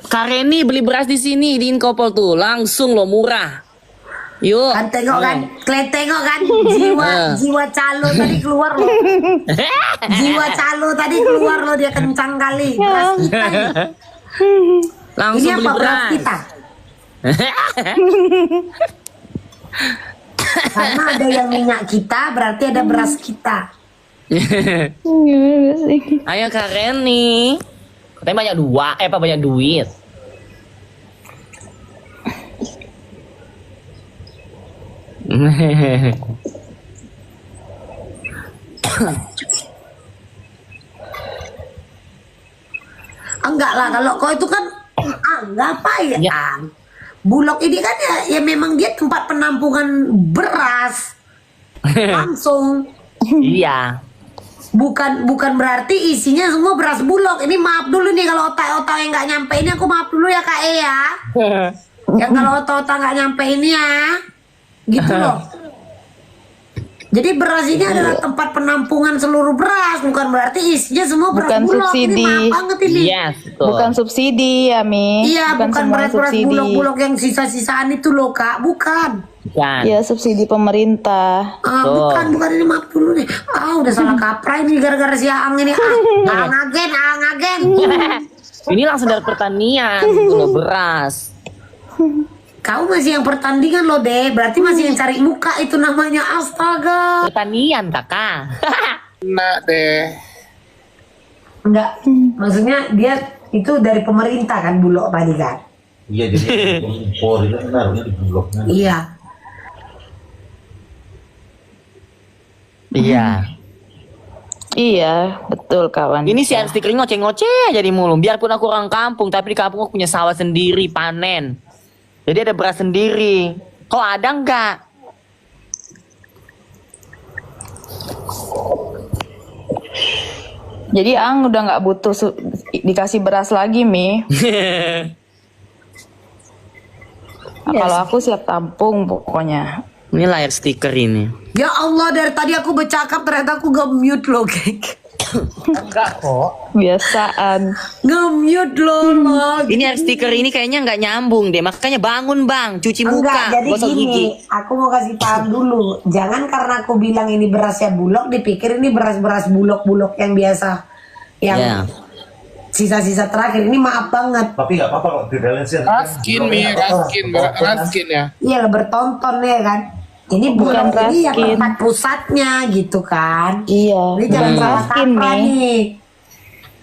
Kak Reni beli beras di sini di Inkopol tuh langsung lo murah. Yuk. Kan tengok kan, kalian tengok kan jiwa calo tadi keluar loh. Jiwa calo tadi keluar loh, dia kencang kali. Beras kita ini. Langsung Ini beli apa beras beras. kita? Karena ada yang minyak kita, berarti ada beras kita. Gimana sih? Ayo Kak Reni. Katanya banyak duit. Enggak lah, kalau kau itu kan enggak apa ya, Ya. Ang. Bulog ini kan ya memang dia tempat penampungan beras langsung. Iya. Bukan berarti isinya semua beras Bulog. Ini maaf dulu nih kalau otak-otak yang nggak nyampe ini, aku maaf dulu ya Kak E ya. Yang kalau otak-otak nggak nyampe ini ya, gitu loh. Jadi beras ini adalah tempat penampungan seluruh beras, bukan berarti isinya semua beras Bukan Bulog. subsidi. Ini maaf banget ini. Yes, betul. Bukan subsidi ya Mi. Iya, bukan semua beras-beras Bulog-Bulog yang sisa-sisaan itu loh Kak, bukan. Bukan. Ya subsidi pemerintah. Bukan ini maaf dulu nih. Udah salah kaprah ini gara-gara si Aang ini. Aang agen. Ini langsung dari pertanian gitu loh, beras. Kau masih yang pertandingan loh deh, berarti masih yang cari muka itu namanya, astaga. Pertanian kakak. Nah deh. Enggak, maksudnya dia itu dari pemerintah kan Bulog tadi kan. Iya jadi impor itu naruhnya di bloknya. Iya. Iya. Iya, betul kawan. Ini si stiker ngoceh-ngoceh aja di mulu. Biarpun aku orang kampung, tapi di kampung aku punya sawah sendiri, panen. Jadi ada beras sendiri. Kok ada enggak? Jadi Ang udah nggak butuh dikasih beras lagi Mi. Nah, kalau aku siap tampung pokoknya. Ini layar stiker ini. Ya Allah, dari tadi aku bercakap ternyata aku nge-mute loh, geng. Enggak kok. Biasaan. Nge-mute loh. Ini air stiker ini kayaknya nggak nyambung deh. Makanya bangun bang, cuci muka, Enggak, jadi gosok gini, gigi. aku mau kasih paham dulu. Jangan karena aku bilang ini berasnya Bulog, dipikir ini beras-beras Bulog-Bulog yang biasa. Yang Ya. sisa-sisa terakhir. Ini maaf banget. Tapi nggak apa-apa kok di balance-nya. Raskin Mi, raskin ya. Iya, bertonton ya kan. Ini Bulog Bukan ini yang raskin. tempat pusatnya gitu kan. Iya. Ini jangan bukan salah raskin, kaprah Mi. nih.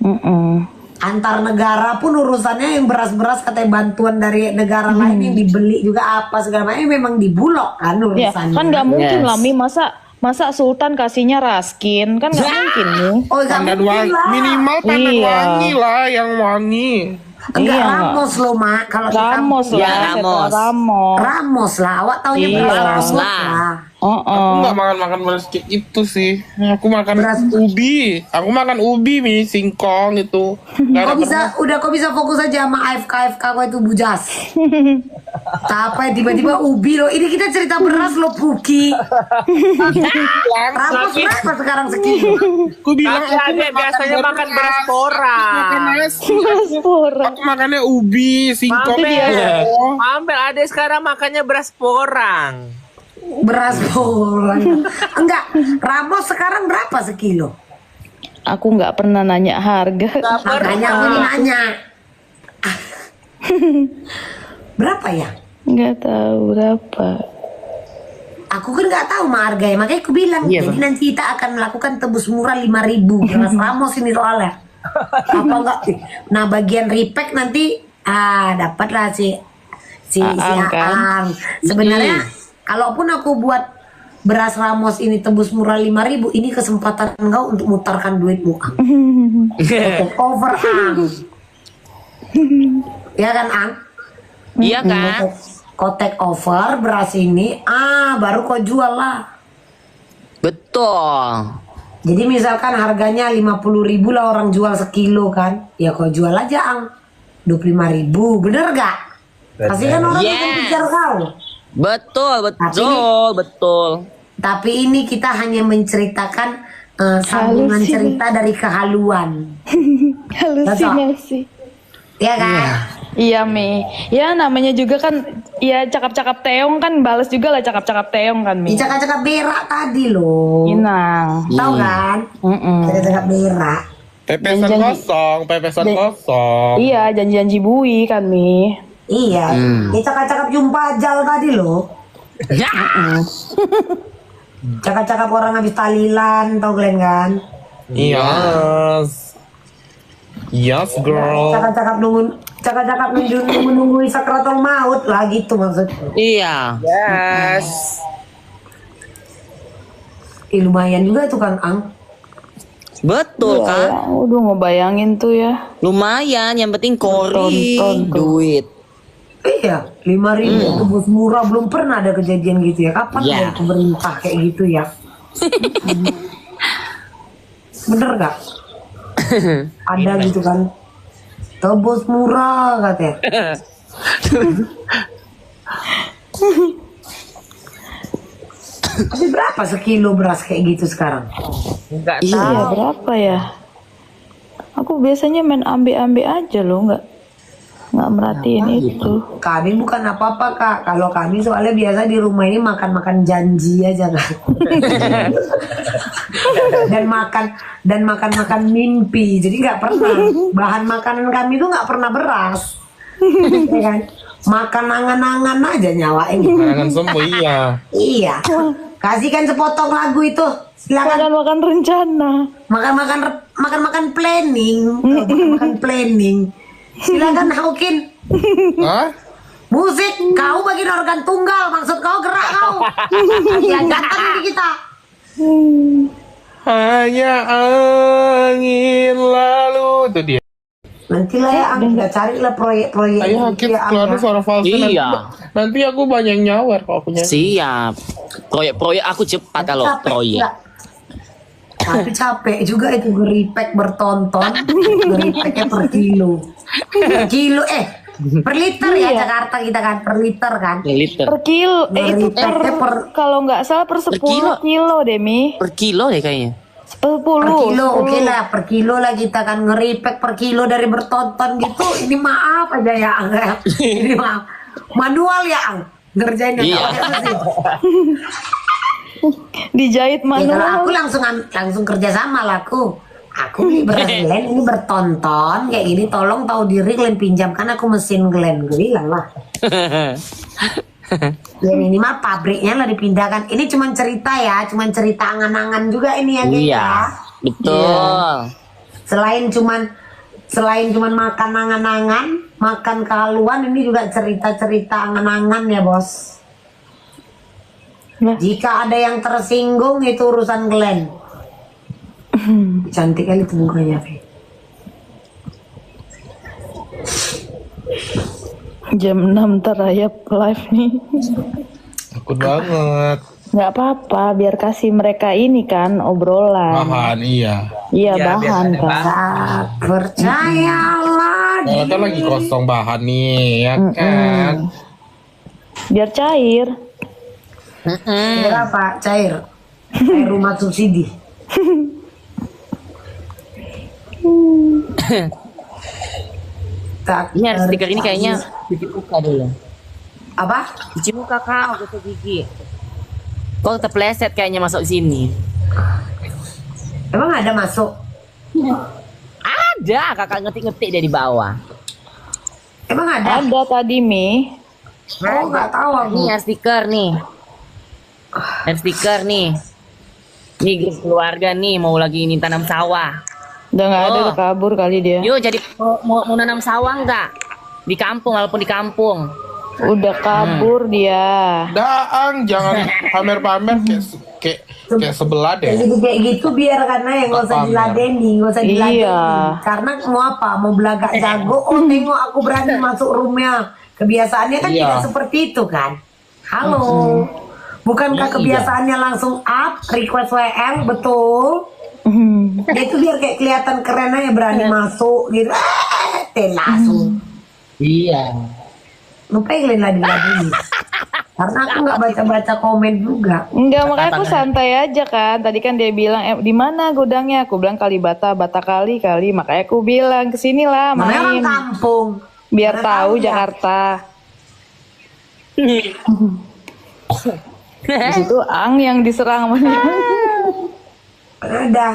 Mm-mm. Antar negara pun urusannya yang beras-beras katanya bantuan dari negara lain yang dibeli juga apa segala macam memang di Bulog kan Ya, urusannya. kan nggak mungkin Yes. lah Mi, masa Masa Sultan kasihnya Raskin? Kan nggak mungkin nih. Oh, nggak Pandan mungkin wangi, lah. minimal pandan Iya. wangi lah, yang wangi. Enggak, Iya. Ramos loh, Mak. Kalau di Ramos kampung. Ya, lah, Ramos. Setra Ramos. Ramos lah. Awak taunya Iya. beras Ramos Ramos lah. lah. Aku nggak makan beras kayak itu sih. Aku makan Beras. ubi. Aku makan ubi, singkong itu. Nggak ada Kok bisa fokus aja sama AFK kau itu bujas. Apa tiba-tiba ubi loh. Ini kita cerita beras loh, Puki. Ramos berapa sekarang sekilo? Aku bilang Tapi adek biasanya makan beras porang. makan nasi. Orang. Aku makannya ubi, singkong. Ambil adek sekarang makannya beras porang. Beras porang. Enggak, Ramos sekarang berapa sekilo? Aku nggak pernah nanya harga. Makanya aku ini nanya. Berapa ya? Nggak tahu berapa. Aku kan nggak tahu mah harganya, makanya aku bilang. Jadi nanti kita akan melakukan tebus murah 5.000 Beras Ramos ini soalnya. Apa enggak? Nah, bagian repack nanti dapatlah si Aang, kan? Aang. Sebenarnya kalaupun aku buat beras Ramos ini tebus murah 5.000, ini kesempatan kau untuk mutarkan duitmu, Ang. Take over, Ang. Ya kan, Ang? Iya kan? Kau take over beras ini, baru kau jual lah. Betul. Jadi misalkan harganya 50.000 lah orang jual sekilo kan, ya kau jual aja, Ang, 25.000, bener gak? Pasti kan orang Yes. akan kejar kau. Betul. Tapi ini kita hanya menceritakan sambungan Halusin. cerita dari kehaluan, Halusinasi. ya kan? Iya Mi, ya namanya juga kan, ya cakap-cakap Teong kan balas juga lah cakap-cakap Teong kan Mi. Cakap-cakap berak tadi loh, Inang. tahu kan? Cakap-cakap berak. Pepesan Janji. kosong, pepesan Janji. kosong. Iya janji-janji bui kan Mi. Iya, cakap-cakap jumpa ajal tadi loh. Ya. Cakap-cakap orang habis talilan, tau kalian kan? Yes. Yes, girl. Cakap-cakap menunggu sakratul maut lah gitu maksudnya. Iya. Yes. Lumayan juga tuh Kang Ang. Betul Ya, kan? udah ngebayangin tuh ya. Lumayan, yang penting kori, Tonton tuh. duit. Iya, 5.000 tebus murah, belum pernah ada kejadian gitu ya. Kapan Ya. ya pemerintah kayak gitu ya? Bener gak? Ada gitu kan? Tebus murah katanya. Tapi berapa sekilo beras kayak gitu sekarang? Enggak Iya tahu. berapa ya? Aku biasanya main ambe-ambe aja loh, nggak merhatiin itu. Kami bukan apa-apa Kak. Kalau kami soalnya biasa di rumah ini makan-makan janji aja Kak. dan makan mimpi. Jadi nggak pernah bahan makanan kami tuh nggak pernah beras. Ya kan? Makan angan-angan aja nyawa ini. Jangan semua iya. Iya. Kasihkan sepotong lagu itu. Silakan Makan rencana. makan planning. Makan planning. Silakan Haukin. Hah? Musik, kau bagian organ tunggal, maksud kau gerak kau. Ya jangan ini kita. Hanya angin lalu itu dia. Nantilah ya, Ang, kita carilah proyek-proyek Ayo gitu kita ya, Ang, keluar ya. suara false. Iya. Nanti aku banyak nyawer kalau aku nyanyi. Siap. Proyek-proyek aku cepat kalau Capek proyek. juga. Tapi capek juga itu nge-repack bertonton, nge-repacknya per kilo. Kilo per liter ya Jakarta kita kan, per liter kan. Liter. Per kilo, itu Per- kalau nggak salah per 10 kilo. kilo deh Mi. Per kilo deh kayaknya. 10. Per kilo, oke lah, per kilo lah kita kan nge-repack per kilo dari bertonton gitu. Ini maaf aja ya, Ang. Ini maaf. Manual ya, Ang. Ngerjainnya Iya. nggak pakai mesin. Dijahit Ya, kalau aku manual. langsung kerja sama lah aku. Aku nih beras Glenn ini bertonton kayak gini, tolong tahu diri Glenn pinjamkan aku mesin Glenn, gue bilang lah. Ya minimal pabriknya lah dipindahkan. Ini cuma cerita ya, cuma cerita angan-angan juga ini ya kita. Iya. Betul. Selain cuman makan angan-angan, makan kehaluan, ini juga cerita-cerita angan-angan ya bos. Lah. Jika ada yang tersinggung itu urusan Glenn. Cantik kali itu mukanya, Fe. Jam 6 terayap live nih. Takut banget. Nggak apa-apa, biar kasih mereka ini kan obrolan. Bahan, iya. Iya, Ya, biar bahan ada kan. bahan. Tak percayalah. Kalau kan lagi kosong bahan nih, ya kan? Biar cair. Cair apa? Cair. Cair rumah subsidi. Tak Ini harus stiker ini kayaknya cuci muka dulu. apa? Cuci muka kau, gosok gigi. Kau terpleset kayaknya masuk sini. Emang ada masuk? Ada, kakak ngetik-ngetik dari bawah. Emang ada? Ada tadi Mi. Oh, nggak tahu aku. Nih ya stiker nih. Ada stiker nih. Nih grup keluarga nih mau lagi ini tanam sawah. Udah nggak ada, Oh. udah kabur kali dia. Yuk jadi mau nanam sawah nggak? Di kampung walaupun di kampung. Udah kabur dia. Daang, jangan pamer-pamer kayak sebelah Kayak deh. gitu kayak gitu biar karena yang nggak usah Pamer. diladeni, nggak usah diladeni. Iya. Karena mau apa? Mau belagak jago? Oh tengok aku berani masuk roomnya. Kebiasaannya kan Iya. tidak seperti itu kan? Halo. Bukankah kebiasaannya langsung up request WM betul? Dia itu biar kayak kelihatan keren aja berani masuk gitu. Langsung. Iya. Ngapain kalian lagi? Karena aku nggak baca-baca komen juga. Enggak, makanya aku santai aja kan. Tadi kan dia bilang, di mana gudangnya? Aku bilang Kalibata, Bata kali. Makanya aku bilang kesinilah Mana orang main. kampung. Biar Mana tahu ya? Jakarta. Di situ Ang yang diserang sama dia. Ada.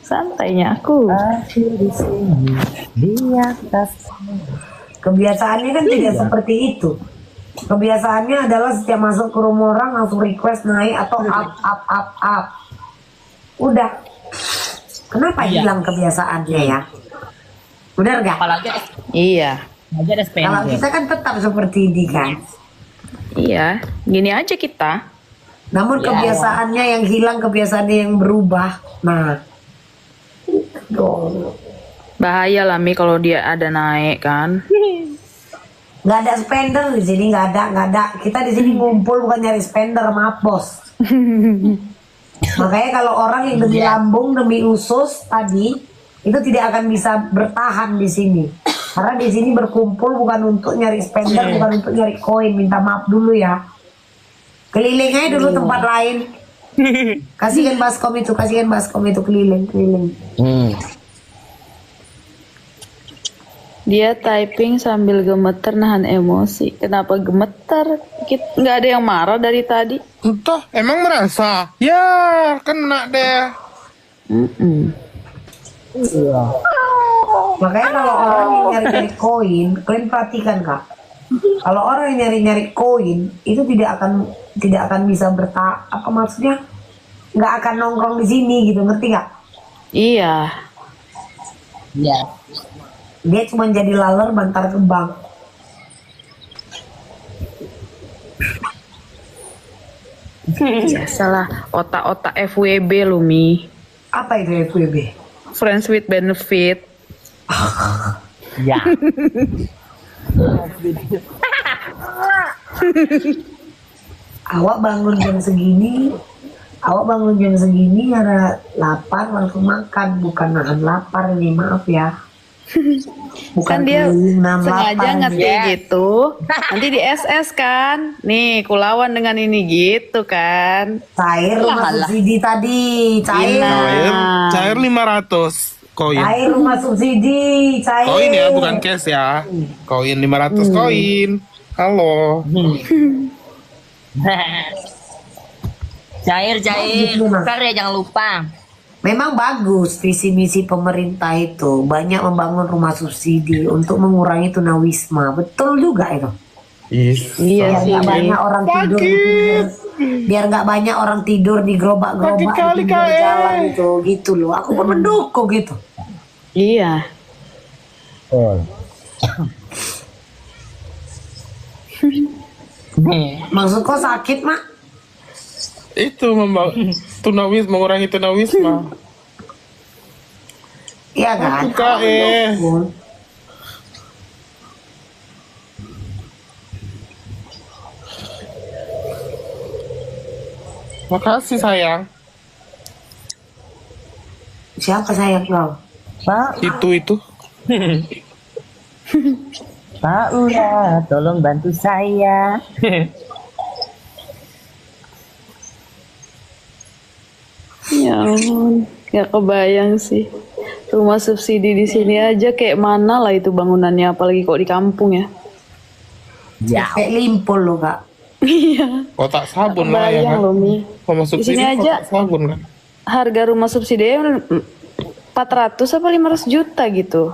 Santainya aku. Kebiasaannya kan tidak seperti itu. Kebiasaannya adalah setiap masuk ke rumah orang langsung request naik atau up. Udah. Kenapa hilang kebiasaannya ya? Benar gak? Apalagi Iya. ada Kalau spending. kita kan tetap seperti ini kan. Iya. Gini aja kita. Namun kebiasaannya yang hilang, kebiasaannya yang berubah. Nah. Tuh. Bahaya lah Mi kalau dia ada naik kan. Nggak ada spender di sini, nggak ada. Kita di sini ngumpul bukan nyari spender, maaf bos. Makanya kalau orang yang demi lambung, demi usus tadi itu tidak akan bisa bertahan di sini. Karena di sini berkumpul bukan untuk nyari spender, bukan untuk nyari koin. Minta maaf dulu ya. Keliling aja dulu tempat lain. Kasihin baskom itu keliling. Dia typing sambil gemeter nahan emosi. Kenapa gemeter? Nggak ada yang marah dari tadi. Entah, emang merasa? Ya, kena deh. Makanya kalau orang yang nyari-nyari koin, kalian perhatikan kak. Kalau orang yang nyari-nyari koin itu tidak akan bisa apa maksudnya? Nggak akan nongkrong di sini gitu, ngerti nggak? Iya. Iya. Dia cuma jadi laler bantar ke bank. Biasalah otak-otak FWB lu Mi. Apa itu FWB? Friends with benefit. Ya. Awak bangun jam segini ada lapar langsung makan, bukan nahan lapar ini, maaf ya. Bukan Kan dia keliling nahan sengaja lapar ngerti ini. gitu. Nanti di SS kan. Nih, kulawan dengan ini gitu kan. Cair rumah subsidi tadi, cair. Cair 500 koin. Cair rumah subsidi, cair. Koin ya, bukan cash ya. Koin 500 koin. Halo. Cair. Tukar ya jangan lupa. Memang bagus visi misi pemerintah itu banyak membangun rumah subsidi untuk mengurangi tunawisma. Betul juga itu. Iya Biar sih. nggak banyak orang tidur di biar nggak banyak orang tidur di gerobak-gerobak di kali, pinggir Kak. jalan gitu loh. Aku pun mendukung gitu. Iya. Maksud kau sakit, Mak? Itu mengurangi tunawisma. Iya kan? Kak. Makasih sayang. Siapa sayang kau? Pak, Itu. Pak Ura, tolong bantu saya. Ya ampun, gak kebayang sih. Rumah subsidi di sini aja kayak mana lah itu bangunannya, apalagi kok di kampung ya. Kayak limpol lo, Kak. Iya, Kotak sabun lah ya kebayang kan. loh Mi. Rumah Di subsidi sini aja kotak sabun kan. harga rumah subsidi 400 apa 500 juta gitu.